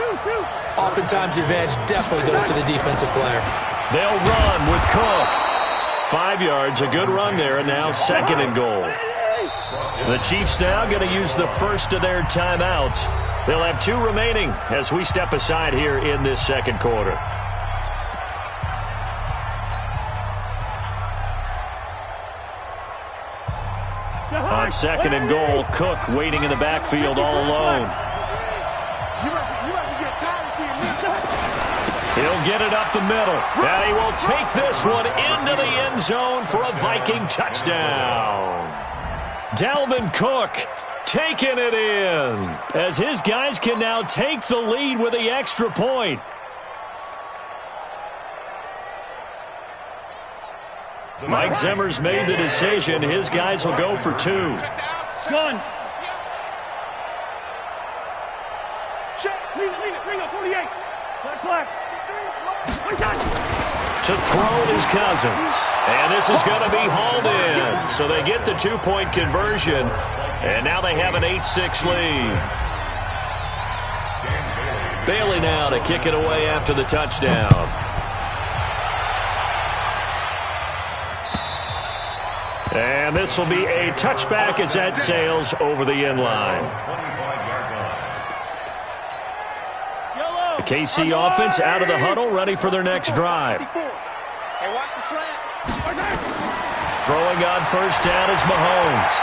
Speaker 2: oftentimes the advantage definitely goes to the defensive player.
Speaker 3: They'll run with Cook. 5 yards, a good run there, and now 2nd and goal. The Chiefs now going to use the first of their timeouts. They'll have 2 remaining as we step aside here in this second quarter. On 2nd and goal, Cook waiting in the backfield all alone. He'll get it up the middle, and he will take this one into the end zone for a Viking touchdown. Dalvin Cook taking it in as his guys can now take the lead with the extra point. Mike Zimmer's made the decision. His guys will go for 2.
Speaker 4: Gun. Bring up 48. Black.
Speaker 3: To throw is Cousins. And this is going to be hauled in. So they get the 2-point conversion. And now they have an 8-6 lead. Bailey now to kick it away after the touchdown. And this will be a touchback as that sails over the end line. The KC offense out of the huddle, ready for their next drive. Throwing on first down is Mahomes.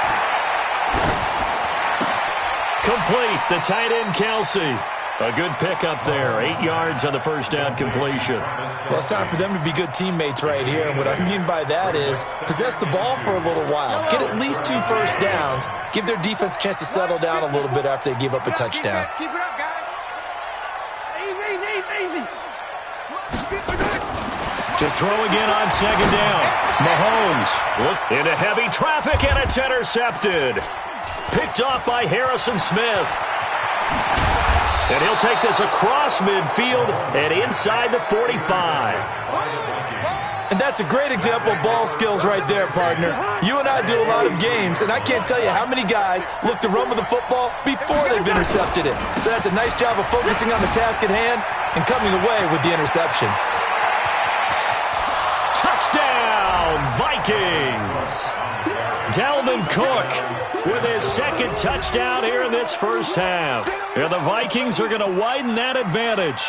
Speaker 3: Complete, the tight end Kelsey. A good pickup there. 8 yards on the first down completion.
Speaker 2: Well, it's time for them to be good teammates right here. And what I mean by that is possess the ball for a little while. Get at least 2 first downs. Give their defense a chance to settle down a little bit after they give up a touchdown.
Speaker 4: Keep it up, guys. Easy.
Speaker 3: To throw again on second down. Mahomes into heavy traffic, and it's intercepted. Picked off by Harrison Smith. And he'll take this across midfield and inside the 45.
Speaker 2: And that's a great example of ball skills right there, partner. You and I do a lot of games, and I can't tell you how many guys look to run with the football before they've intercepted it. So that's a nice job of focusing on the task at hand and coming away with the interception.
Speaker 3: Touchdown, Vikings! Dalvin Cook with his second touchdown here in this first half. And the Vikings are going to widen that advantage.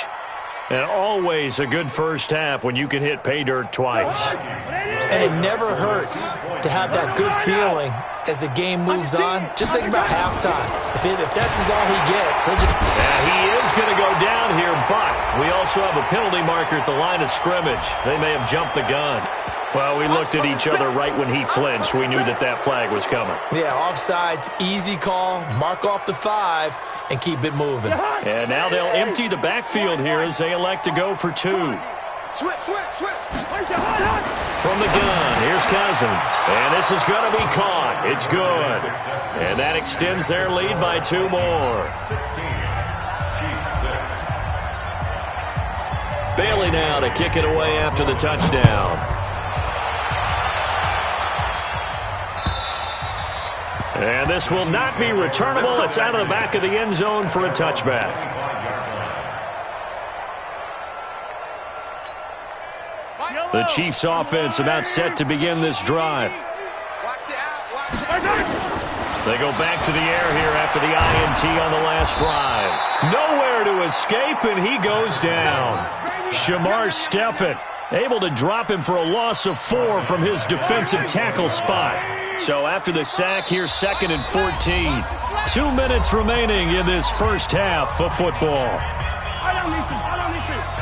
Speaker 3: And always a good first half when you can hit pay dirt twice.
Speaker 2: And it never hurts to have that good feeling as the game moves on. Just think about halftime. If that's all he gets, he'll just...
Speaker 3: Yeah, he is going to go down here, but we also have a penalty marker at the line of scrimmage. They may have jumped the gun. Well, we looked at each other right when he flinched. We knew that flag was coming.
Speaker 2: Yeah, offsides, easy call, mark off the 5, and keep it moving.
Speaker 3: And now they'll empty the backfield here as they elect to go for 2.
Speaker 4: Switch.
Speaker 3: From the gun, here's Cousins. And this is going to be caught. It's good. And that extends their lead by 2 more. Bailey now to kick it away after the touchdown. And this will not be returnable. It's out of the back of the end zone for a touchback. The Chiefs' offense about set to begin this drive. They go back to the air here after the INT on the last drive. Nowhere to escape, and he goes down. Shamar Stephen able to drop him for a loss of 4 from his defensive tackle spot. So after the sack, here's 2nd and 14. 2 minutes remaining in this first half of football.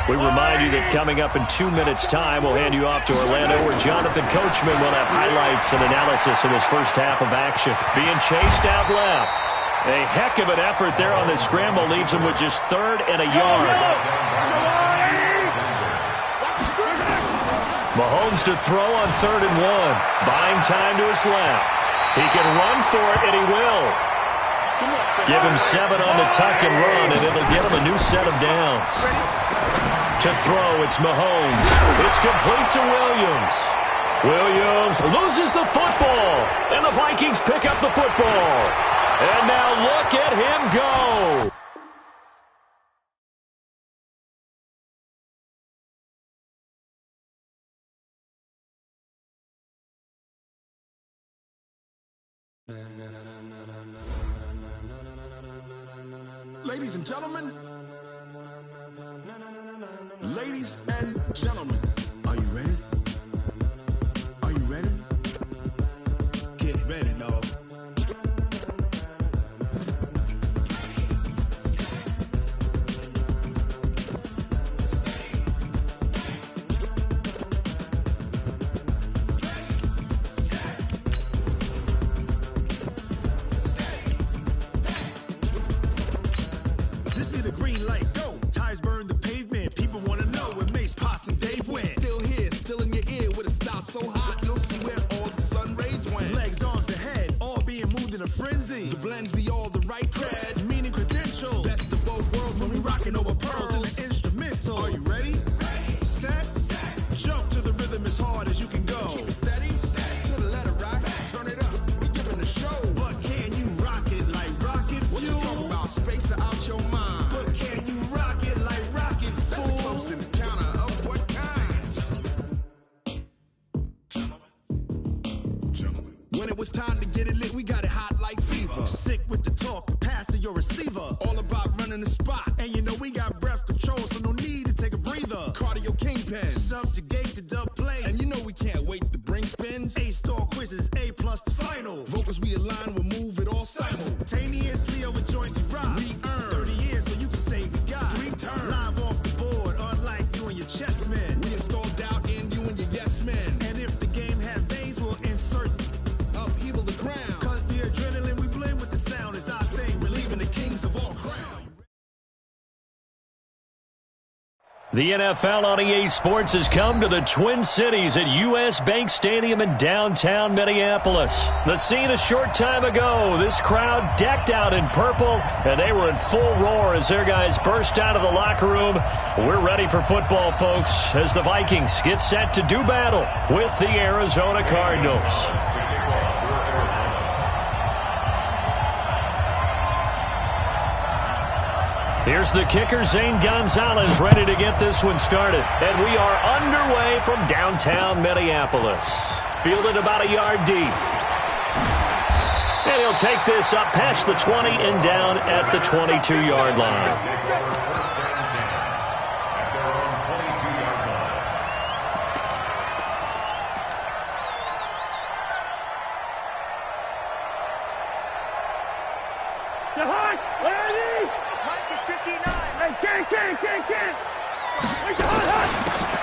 Speaker 3: We remind you that coming up in 2 minutes' time, we'll hand you off to Orlando, where Jonathan Coachman will have highlights and analysis of his first half of action. Being chased out left. A heck of an effort there on the scramble leaves him with just 3rd and a yard. Mahomes to throw on 3rd and 1. Buying time to his left. He can run for it, and he will. Give him 7 on the tuck and run, and it'll get him a new set of downs. To throw, it's Mahomes. It's complete to Williams. Williams loses the football, and the Vikings pick up the football. And now look at him go.
Speaker 6: Ladies and gentlemen, ladies and gentlemen, are you ready? Are you ready?
Speaker 4: Get ready, dog.
Speaker 3: The NFL on EA Sports has come to the Twin Cities at U.S. Bank Stadium in downtown Minneapolis. The scene a short time ago, this crowd decked out in purple, and they were in full roar as their guys burst out of the locker room. We're ready for football, folks, as the Vikings get set to do battle with the Arizona Cardinals. Here's the kicker, Zane Gonzalez, ready to get this one started. And we are underway from downtown Minneapolis. Fielded about a yard deep. And he'll take this up past the 20 and down at the 22-yard line.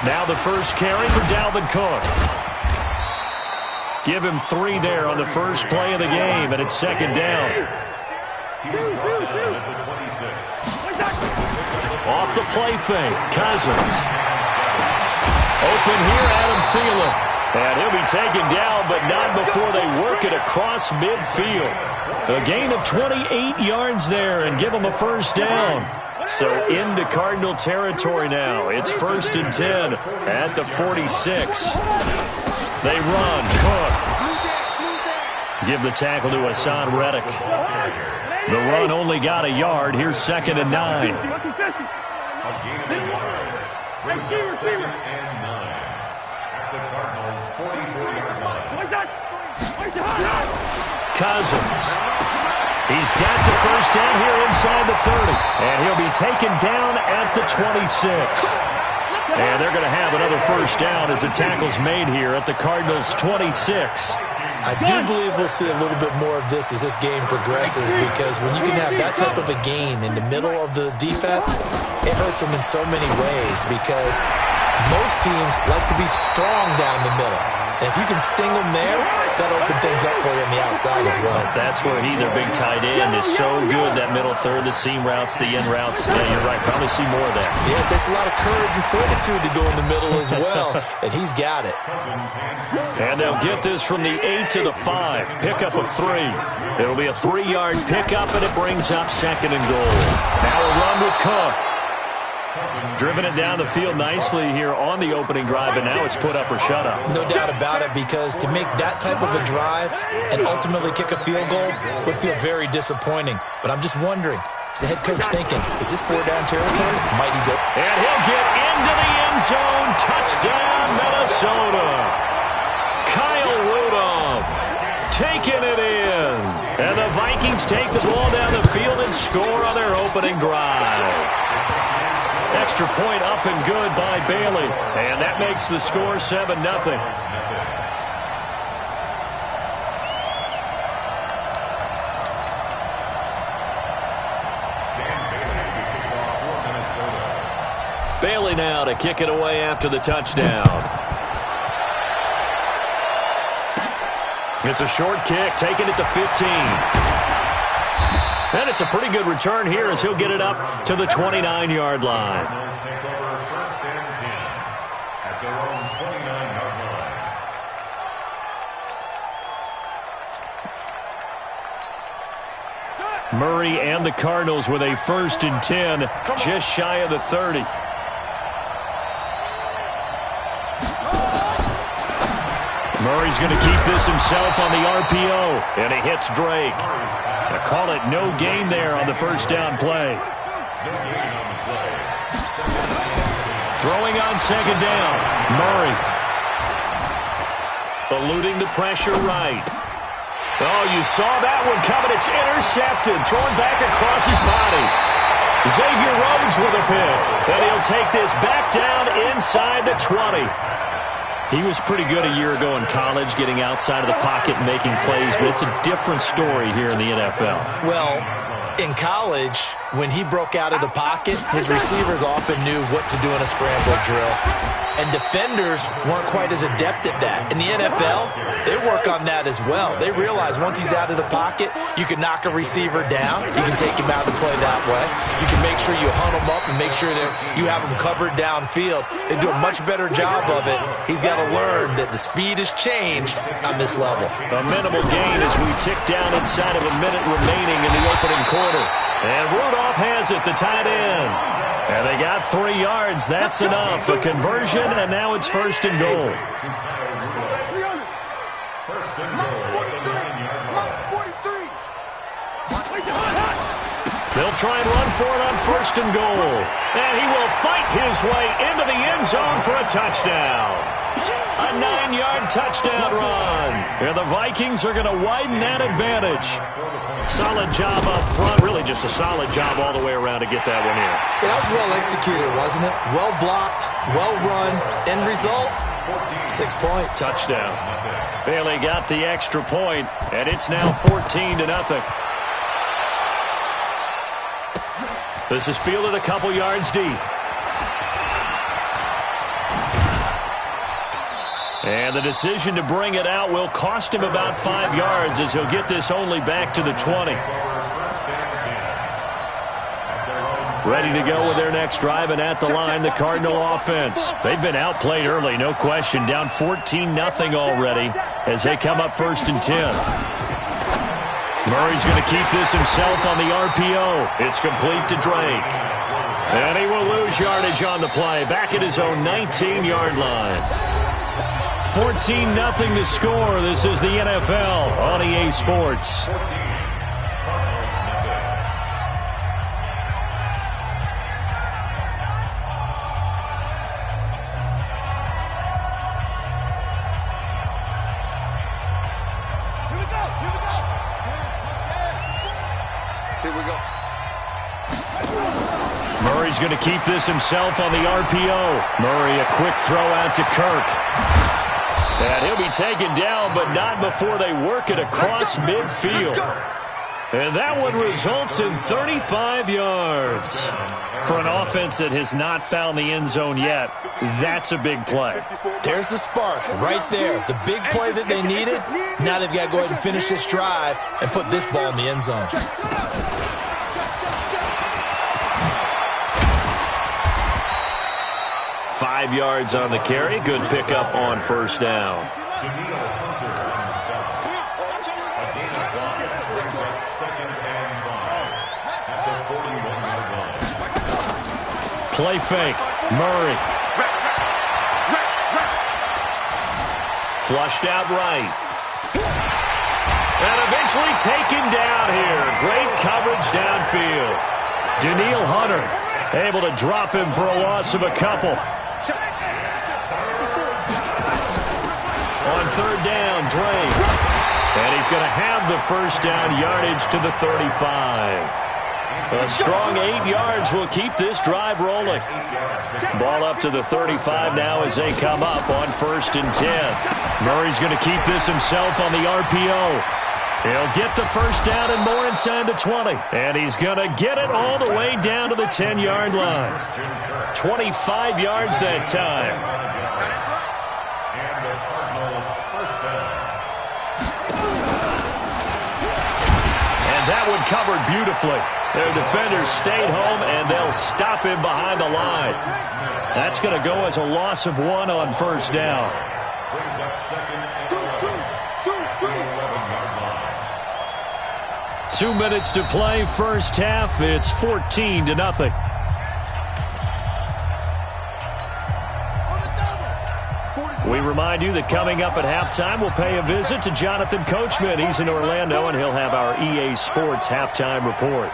Speaker 3: Now the first carry for Dalvin Cook. Give him 3 there on the first play of the game, and it's second down. Off the play fake, Cousins. Open here, Adam Thielen. And he'll be taken down, but not before they work it across midfield. A gain of 28 yards there and give him a first down. So into Cardinal territory now. It's 1st and 10 at the 46. They run. Cook. Give the tackle to Hassan Reddick. The run only got a yard. Here's 2nd and 9. Cousins. He's got the first down here inside the 30. And he'll be taken down at the 26. And they're going to have another first down as the tackle's made here at the Cardinals' 26.
Speaker 2: I do believe we'll see a little bit more of this as this game progresses, because when you can have that type of a gain in the middle of the defense, it hurts them in so many ways, because most teams like to be strong down the middle. And if you can sting them there, that'll open things up for you on the outside as well.
Speaker 3: That's where their big tight end, is so good, that middle third, the seam routes, the in routes. Yeah, you're right. Probably see more of that. Yeah,
Speaker 2: it takes a lot of courage and fortitude to go in the middle as well, and he's got it.
Speaker 3: And they'll get this from the 8 to the 5. Pickup of 3. It'll be a 3-yard pickup, and it brings up 2nd and goal. Now a run with Cook. Driven it down the field nicely here on the opening drive, and now it's put up or shut up.
Speaker 2: No doubt about it, because to make that type of a drive and ultimately kick a field goal would feel very disappointing. But I'm just wondering, is the head coach thinking, is this 4-down territory? Might he go?
Speaker 3: And he'll get into the end zone. Touchdown, Minnesota. Kyle Rudolph taking it in. And the Vikings take the ball down the field and score on their opening drive. Extra point up and good by Bailey. And that makes the score 7-0. Bailey now to kick it away after the touchdown. It's a short kick, taking it to 15. And it's a pretty good return here as he'll get it up to the 29-yard line. Murray and the Cardinals with a 1st and 10, just shy of the 30. Murray's going to keep this himself on the RPO, and he hits Drake. I call it no gain there on the first down play. Throwing on 2nd down, Murray. Eluding the pressure right. Oh, you saw that one coming. It's intercepted, thrown back across his body. Xavier Rhodes with a pick, and he'll take this back down inside the 20. He was pretty good a year ago in college, getting outside of the pocket and making plays, but it's a different story here in the NFL.
Speaker 2: Well, in college, when he broke out of the pocket, his receivers often knew what to do in a scramble drill. And defenders weren't quite as adept at that. In the NFL, they work on that as well. They realize once he's out of the pocket, you can knock a receiver down. You can take him out and play that way. You can make sure you hunt him up and make sure that you have him covered downfield. They do a much better job of it. He's got to learn that the speed has changed on this level.
Speaker 3: A minimal gain as we tick down inside of a minute remaining in the opening quarter. And Rudolph has it, the tight end. And they got 3 yards. That's enough. A conversion, and now it's 1st and goal. They'll try and run for it on 1st and goal. And he will fight his way into the end zone for a touchdown. A 9-yard touchdown run. And the Vikings are going to widen that advantage. Solid job up front. Really just a solid job all the way around to get that one in.
Speaker 2: Yeah, that was well executed, wasn't it? Well blocked, well run. End result, 6 points.
Speaker 3: Touchdown. Bailey got the extra point, and it's now 14-0. This is fielded a couple yards deep. And the decision to bring it out will cost him about 5 yards as he'll get this only back to the 20. Ready to go with their next drive, and at the line, the Cardinal offense. They've been outplayed early, no question. Down 14-0 already as they come up 1st and 10. Murray's going to keep this himself on the RPO. It's complete to Drake. And he will lose yardage on the play. Back at his own 19-yard line. 14-0 to score. This is the NFL on EA Sports. Murray's going to keep this himself on the RPO. Murray, a quick throw out to Kirk. And he'll be taken down, but not before they work it across midfield. And that one results in 35 yards. For an offense that has not found the end zone yet, that's a big play.
Speaker 2: There's the spark right there. The big play that they needed. Now they've got to go ahead and finish this drive and put this ball in the end zone.
Speaker 3: Five yards on the carry. Good pickup on 1st down. Play fake. Murray. Flushed out right. And eventually taken down here. Great coverage downfield. Daniil Hunter able to drop him for a loss of a couple. On 3rd down, Drake. And he's going to have the 1st down yardage to the 35. A strong 8 yards will keep this drive rolling. Ball up to the 35 now as they come up on 1st and 10. Murray's going to keep this himself on the RPO. He'll get the 1st down and more inside the 20. And he's going to get it all the way down to the 10-yard line. 25 yards that time. That one covered beautifully. Their defenders stayed home, and they'll stop him behind the line. That's going to go as a loss of 1 on 1st down. 2 minutes to play, 1st half. It's 14-0. We remind you that coming up at halftime, we'll pay a visit to Jonathan Coachman. He's in Orlando, and he'll have our EA Sports halftime report.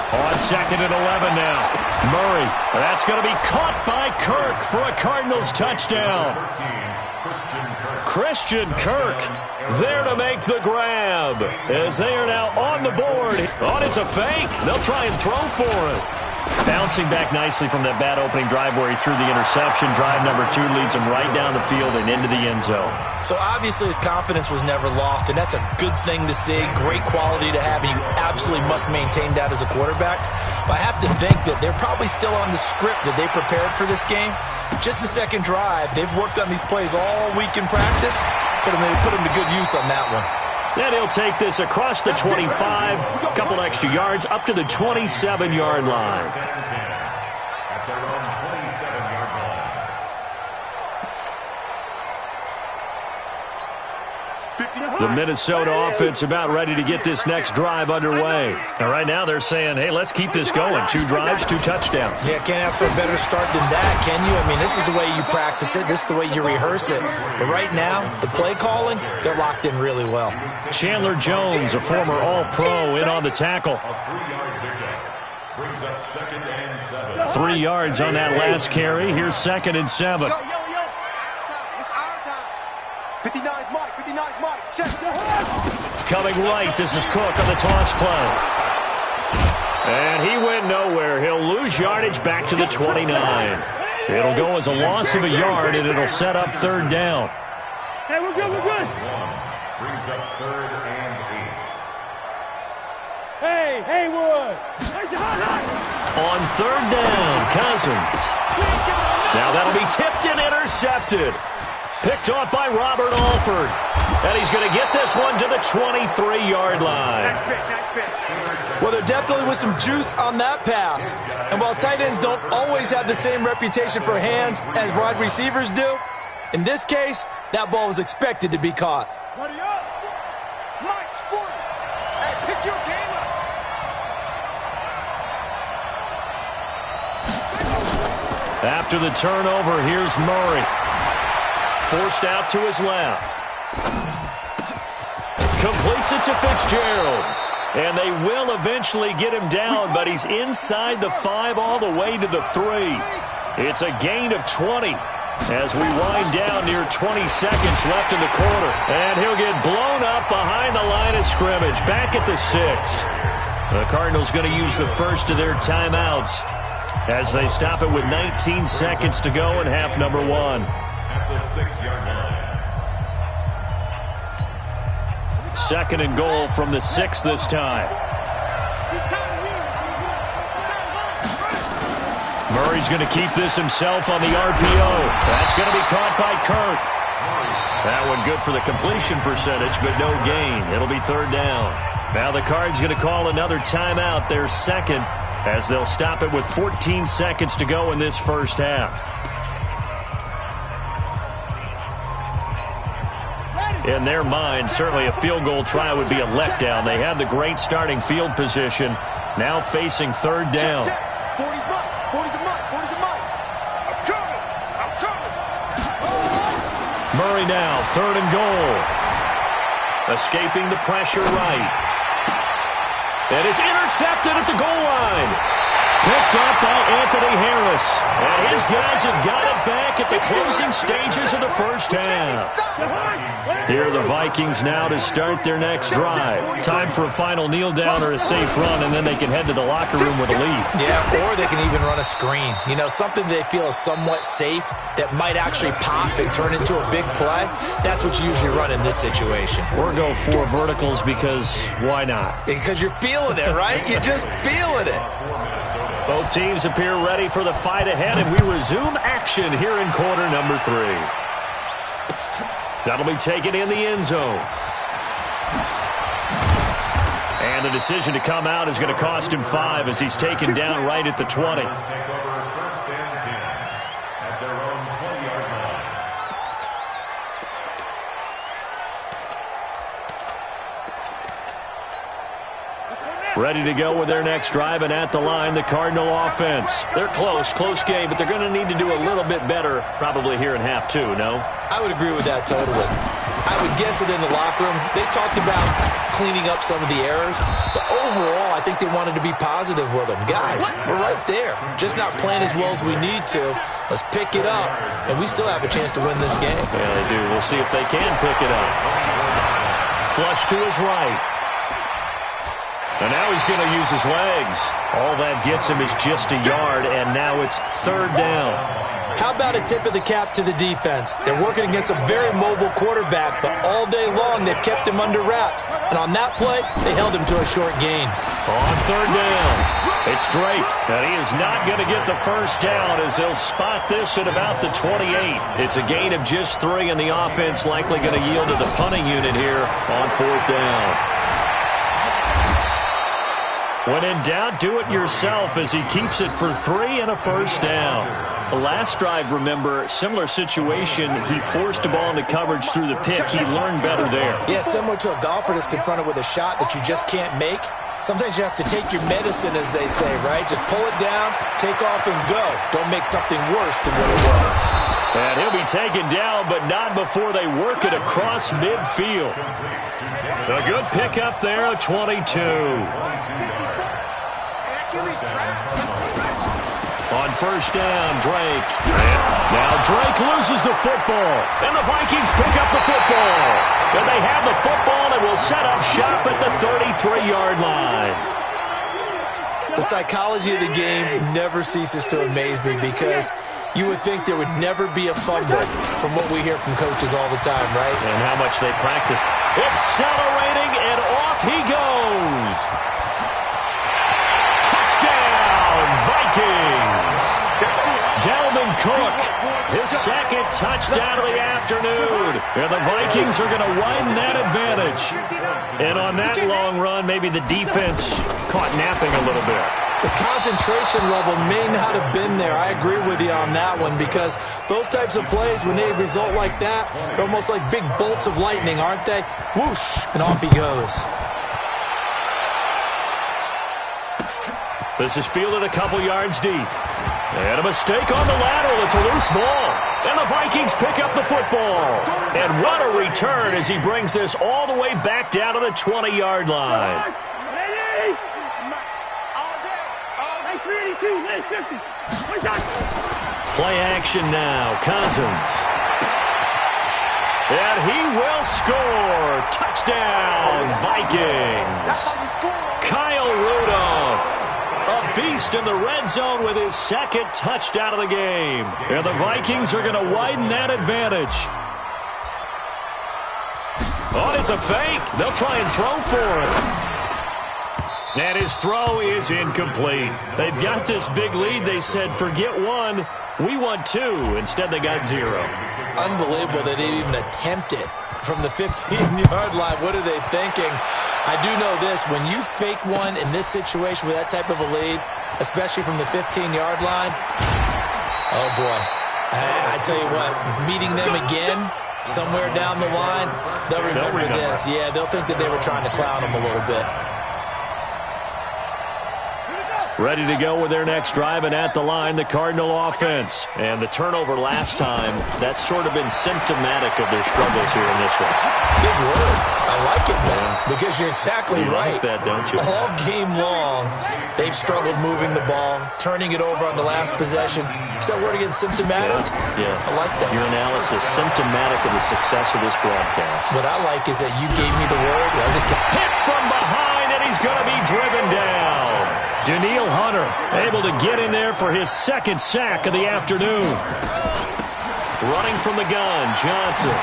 Speaker 3: On 2nd and 11 now. Murray. That's going to be caught by Kirk for a Cardinals touchdown. Christian Kirk there to make the grab as they are now on the board. Oh, it's a fake. They'll try and throw for it. Bouncing back nicely from that bad opening drive where he threw the interception. Drive number 2 leads him right down the field and into the end zone.
Speaker 2: So obviously his confidence was never lost, and that's a good thing to see. Great quality to have, and you absolutely must maintain that as a quarterback. But I have to think that they're probably still on the script that they prepared for this game. Just the second drive. They've worked on these plays all week in practice. Put them to good use on that one.
Speaker 3: Then he'll take this across the 25, a couple extra yards, up to the 27-yard line. The Minnesota offense about ready to get this next drive underway. And right now they're saying, hey, let's keep this going. 2 drives, 2 touchdowns.
Speaker 2: Yeah, can't ask for a better start than that, can you? I mean, this is the way you practice it. This is the way you rehearse it. But right now, the play calling, they're locked in really well.
Speaker 3: Chandler Jones, a former All-Pro, in on the tackle.
Speaker 1: Brings up 2nd and 7.
Speaker 3: 3 yards on that last carry. Here's 2nd and 7.
Speaker 4: Yo. It's our time. 59's Mike. 59's Mike. Check.
Speaker 3: Coming right, this is Cook on the toss play. And he went nowhere. He'll lose yardage back to the 29. It'll go as a loss of a yard, and it'll set up 3rd down.
Speaker 4: Hey, we're good.
Speaker 1: Brings up 3rd and 8.
Speaker 4: Hey, Haywood.
Speaker 3: On 3rd down, Cousins. Now that'll be tipped and intercepted. Picked off by Robert Alford. And he's going to get this one to the 23-yard line.
Speaker 4: Nice pick.
Speaker 2: Well, there definitely was some juice on that pass. And while tight ends don't always have the same reputation for hands as wide receivers do, in this case, that ball was expected to be caught.
Speaker 4: Buddy up. Mike, score. Hey, pick your game up.
Speaker 3: After the turnover, here's Murray. Forced out to his left. Completes it to Fitzgerald. And they will eventually get him down, but he's inside the 5 all the way to the 3. It's a gain of 20 as we wind down near 20 seconds left in the quarter. And he'll get blown up behind the line of scrimmage, back at the 6. The Cardinals going to use the first of their timeouts as they stop it with 19 seconds to go in half number 1.
Speaker 1: At the 6-yard line.
Speaker 3: 2nd and goal from the 6 this time. Murray's going to keep this himself on the RPO. That's going to be caught by Kirk. That one good for the completion percentage, but no gain. It'll be 3rd down. Now the Cards going to call another timeout, their 2nd, as they'll stop it with 14 seconds to go in this first half. In their mind, certainly a field goal try would be a letdown. They had the great starting field position, now facing 3rd down.
Speaker 4: 40's Mike. 40's the Mike. 40's the Mike. I'm coming.
Speaker 3: Murray now, 3rd and goal. Escaping the pressure right. And it's intercepted at the goal line. Picked up by Anthony Harris. And his guys have got it back at the closing stages of the first half. Here are the Vikings now to start their next drive. Time for a final kneel down or a safe run, and then they can head to the locker room with a lead.
Speaker 2: Yeah, or they can even run a screen. You know, something they feel is somewhat safe that might actually pop and turn into a big play. That's what you usually run in this situation.
Speaker 3: Or go 4 verticals because why not?
Speaker 2: Because you're feeling it, right? You're just feeling it.
Speaker 3: Both teams appear ready for the fight ahead, and we resume action here in quarter number 3. That'll be taken in the end zone. And the decision to come out is going to cost him 5 as he's taken down right at the 20.
Speaker 1: Take over 1st and 10 at their own 20-yard line.
Speaker 3: Ready to go with their next drive, and at the line, the Cardinal offense. They're close game, but they're going to need to do a little bit better probably here in half 2, no?
Speaker 2: I would agree with that totally. I would guess it in the locker room. They talked about cleaning up some of the errors, but overall, I think they wanted to be positive with them. Guys, we're right there. Just not playing as well as we need to. Let's pick it up, and we still have a chance to win this game.
Speaker 3: Yeah, they do. We'll see if they can pick it up. Flush to his right. And now he's going to use his legs. All that gets him is just a yard, and now it's 3rd down.
Speaker 2: How about a tip of the cap to the defense? They're working against a very mobile quarterback, but all day long they've kept him under wraps. And on that play, they held him to a short gain.
Speaker 3: On 3rd down, it's Drake. And he is not going to get the first down as they'll spot this at about the 28. It's a gain of just 3, and the offense likely going to yield to the punting unit here on 4th down. When in doubt, do it yourself as he keeps it for 3 and a first down. The last drive, remember, similar situation. He forced the ball into coverage through the pick. He learned better there.
Speaker 2: Yeah, similar to a golfer that's confronted with a shot that you just can't make. Sometimes you have to take your medicine, as they say, right? Just pull it down, take off, and go. Don't make something worse than what it was.
Speaker 3: And he'll be taken down, but not before they work it across midfield. A good pickup there, 22. On first down, Drake. Now Drake loses the football, and the Vikings pick up the football. And they have the football and will set up shop at the 33-yard line.
Speaker 2: The psychology of the game never ceases to amaze me because you would think there would never be a fumble from what we hear from coaches all the time, right?
Speaker 3: And how much they practice. Accelerating, and off he goes. Touchdown, Vikings. Dalvin Cook, his second touchdown of the afternoon. And the Vikings are going to widen that advantage. And on that long run, maybe the defense caught napping a little bit.
Speaker 2: The concentration level may not have been there. I agree with you on that one because those types of plays, when they result like that, they're almost like big bolts of lightning, aren't they? Whoosh, and off he goes.
Speaker 3: This is fielded a couple yards deep. And a mistake on the lateral. It's a loose ball. And the Vikings pick up the football. And what a return as he brings this all the way back down to the 20-yard line. Play action now. Cousins. And he will score. Touchdown, Vikings. Kyle Rudolph. A beast in the red zone with his second touchdown of the game. And the Vikings are going to widen that advantage. Oh, it's a fake. They'll try and throw for him. And his throw is incomplete. They've got this big lead. They said, forget one. We want two. Instead, they got zero.
Speaker 2: Unbelievable that they even attempt it from the 15-yard line. What are they thinking? I do know this. When you fake one in this situation with that type of a lead, especially from the 15-yard line, oh, boy. I tell you what, meeting them again somewhere down the line, they'll remember this. Yeah, they'll think that they were trying to clown them a little bit.
Speaker 3: Ready to go with their next drive, and at the line, the Cardinal offense. And the turnover last time, that's sort of been symptomatic of their struggles here in this one.
Speaker 2: Big word. I like it, man, because you're exactly right.
Speaker 3: You like that, don't you?
Speaker 2: All game long, they've struggled moving the ball, turning it over on the last possession. Is that word again, symptomatic?
Speaker 3: Yeah.
Speaker 2: I like that.
Speaker 3: Your analysis, symptomatic of the success of this broadcast.
Speaker 2: What I like is that you gave me the word. I just
Speaker 3: hit from behind, and he's going to be driven down. Daniil Hunter able to get in there for his second sack of the afternoon. Running from the gun, Johnson.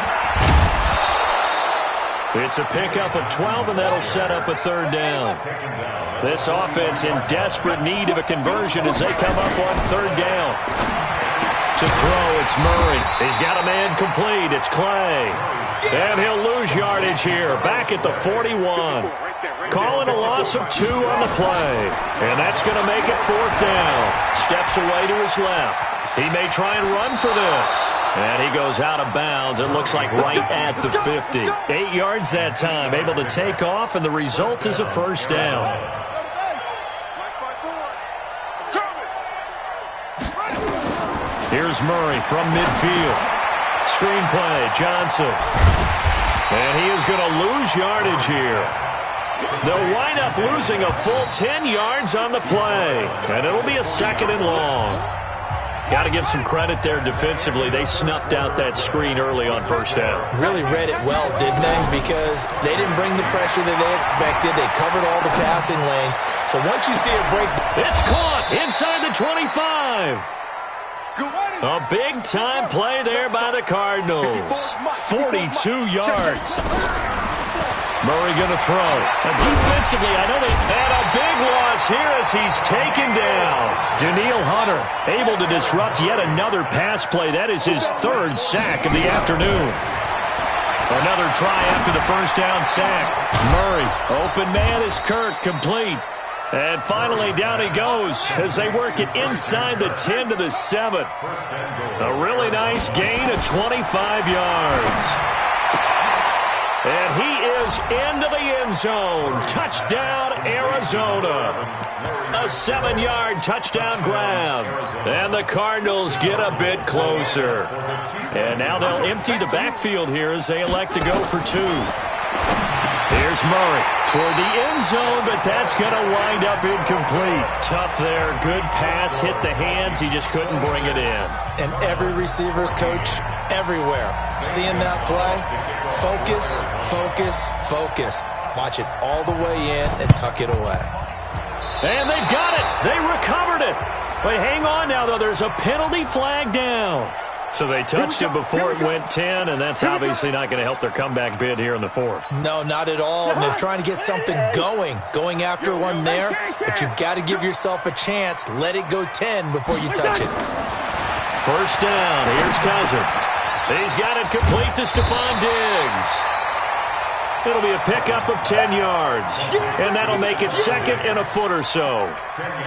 Speaker 3: It's a pickup of 12, and that'll set up a third down. This offense in desperate need of a conversion as they come up on third down. To throw, it's Murray. He's got a man complete. It's Clay. And he'll lose yardage here, back at the 41. Calling a loss of 2 on the play. And that's going to make it fourth down. Steps away to his left. He may try and run for this. And he goes out of bounds. It looks like right at the 50. 8 yards that time. Able to take off, and the result is a first down. Here's Murray from midfield. Screenplay, Johnson. And he is going to lose yardage here. They'll wind up losing a full 10 yards on the play. And it'll be a second and long. Got to give some credit there defensively. They snuffed out that screen early on first down.
Speaker 2: Really read it well, didn't they? Because they didn't bring the pressure that they expected. They covered all the passing lanes. So once you see a break,
Speaker 3: it's caught inside the 25. A big-time play there by the Cardinals. 42 yards. Murray going to throw. Defensively, I know they had a big loss here as he's taken down. Daniil Hunter able to disrupt yet another pass play. That is his third sack of the afternoon. Another try after the first down sack. Murray, open man is Kirk, complete. And finally, down he goes as they work it inside the 10 to the 7. A really nice gain of 25 yards. And he is into the end zone. Touchdown, Arizona. A 7-yard touchdown grab. And the Cardinals get a bit closer. And now they'll empty the backfield here as they elect to go for 2. Here's Murray toward the end zone, but that's going to wind up incomplete. Tough there. Good pass. Hit the hands. He just couldn't bring it in.
Speaker 2: And every receiver's coach everywhere. Seeing that play, focus, focus, focus. Watch it all the way in and tuck it away.
Speaker 3: And they've got it. They recovered it. But hang on now, though. There's a penalty flag down. So they touched him before it went 10, and that's obviously not going to help their comeback bid here in the fourth.
Speaker 2: No, not at all. And they're trying to get something going after one there. But you've got to give yourself a chance. Let it go 10 before you touch it.
Speaker 3: First down. Here's Cousins. He's got it complete to Stephon Diggs. It'll be a pickup of 10 yards. And that'll make it second and a foot or so.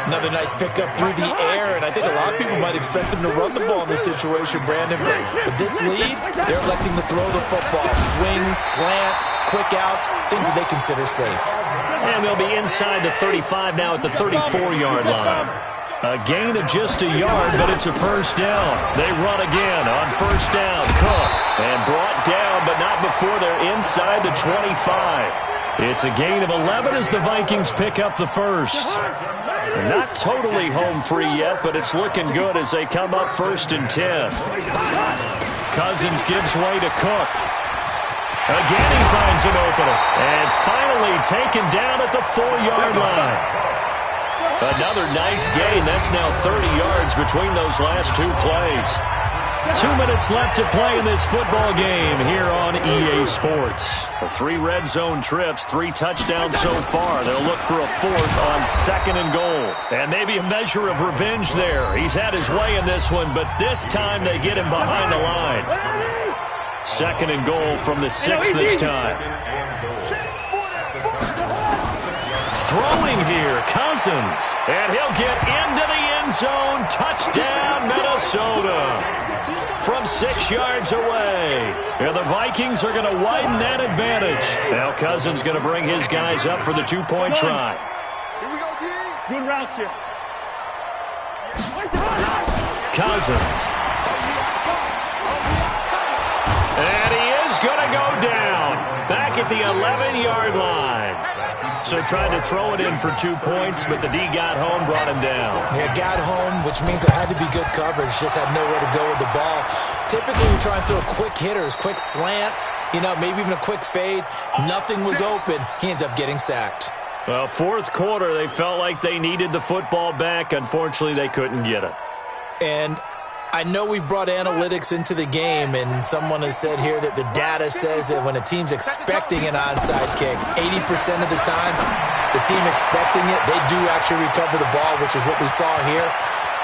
Speaker 2: Another nice pickup through the air, and I think a lot of people might expect them to run the ball in this situation, Brandon. But with this lead, they're electing to throw the football. Swings, slants, quick outs, things that they consider safe.
Speaker 3: And they'll be inside the 35 now at the 34-yard line. A gain of just a yard, but it's a first down. They run again on first down. Cook. And brought down, but not before they're inside the 25. It's a gain of 11 as the Vikings pick up the first. They're not totally home free yet, but it's looking good as they come up first and 10. Cousins gives way to Cook. Again, he finds an opener. And finally taken down at the 4-yard line. Another nice gain. That's now 30 yards between those last two plays. 2 minutes left to play in this football game here on EA Sports. 3 red zone trips, 3 touchdowns so far. They'll look for a fourth on second and goal. And maybe a measure of revenge there. He's had his way in this one, but this time they get him behind the line. Second and goal from the 6 this time. Throwing here, Cousins. And he'll get into the end zone. Touchdown, Minnesota. From 6 yards away. And the Vikings are going to widen that advantage. Now Cousins going to bring his guys up for the 2-point try.
Speaker 4: Here we go, D.
Speaker 7: Good route here.
Speaker 3: Cousins. And he is going to go down. Back at the 11-yard line. So tried to throw it in for 2 points, but the D got home, brought him down.
Speaker 2: Yeah, got home, which means it had to be good coverage. Just had nowhere to go with the ball. Typically, we try and throw quick hitters, quick slants, maybe even a quick fade. Nothing was open. He ends up getting sacked.
Speaker 3: Well, fourth quarter, they felt like they needed the football back. Unfortunately, they couldn't get it.
Speaker 2: And I know we brought analytics into the game, and someone has said here that the data says that when a team's expecting an onside kick, 80% of the time, the team expecting it, they do actually recover the ball, which is what we saw here.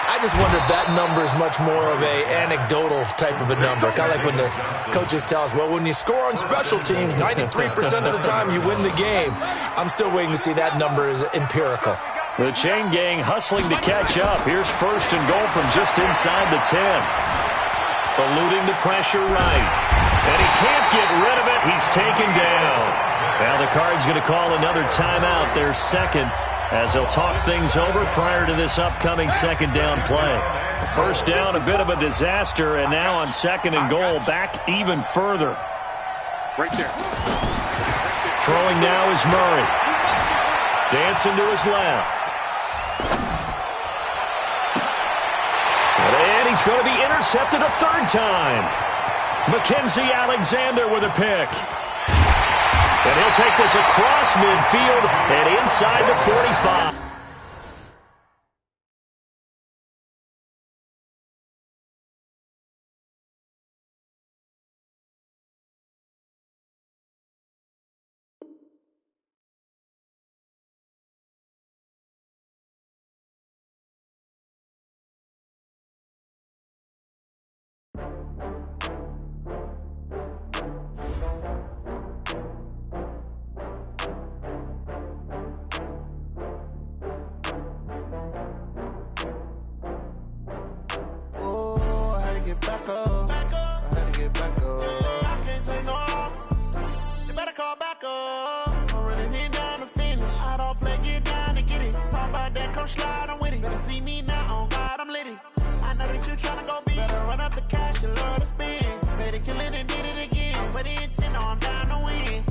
Speaker 2: I just wonder if that number is much more of a anecdotal type of a number. Kind of like when the coaches tell us, well, when you score on special teams, 93% of the time you win the game. I'm still waiting to see that number is empirical.
Speaker 3: The chain gang hustling to catch up. Here's first and goal from just inside the 10. Eluding the pressure right. And he can't get rid of it. He's taken down. Now the Cards going to call another timeout, their second, as they'll talk things over prior to this upcoming second down play. First down, a bit of a disaster, and now on second and goal, back even further.
Speaker 4: Right there.
Speaker 3: Throwing now is Murray. Dancing to his left. And he's going to be intercepted a third time. Mackenzie Alexander with a pick. And he'll take this across midfield and inside the 45.
Speaker 8: Back up. I had to get back up. I can't take no off. You better call back up. I'm running it down to finish. I don't play, get down to get it. Talk about that, come slide, I'm with it. Better see me now, on God, I'm litty. I know that you tryna go big. Better run up the cash, you love to spend. Better kill it and did it again. I'm with the intent, no, I'm down to win.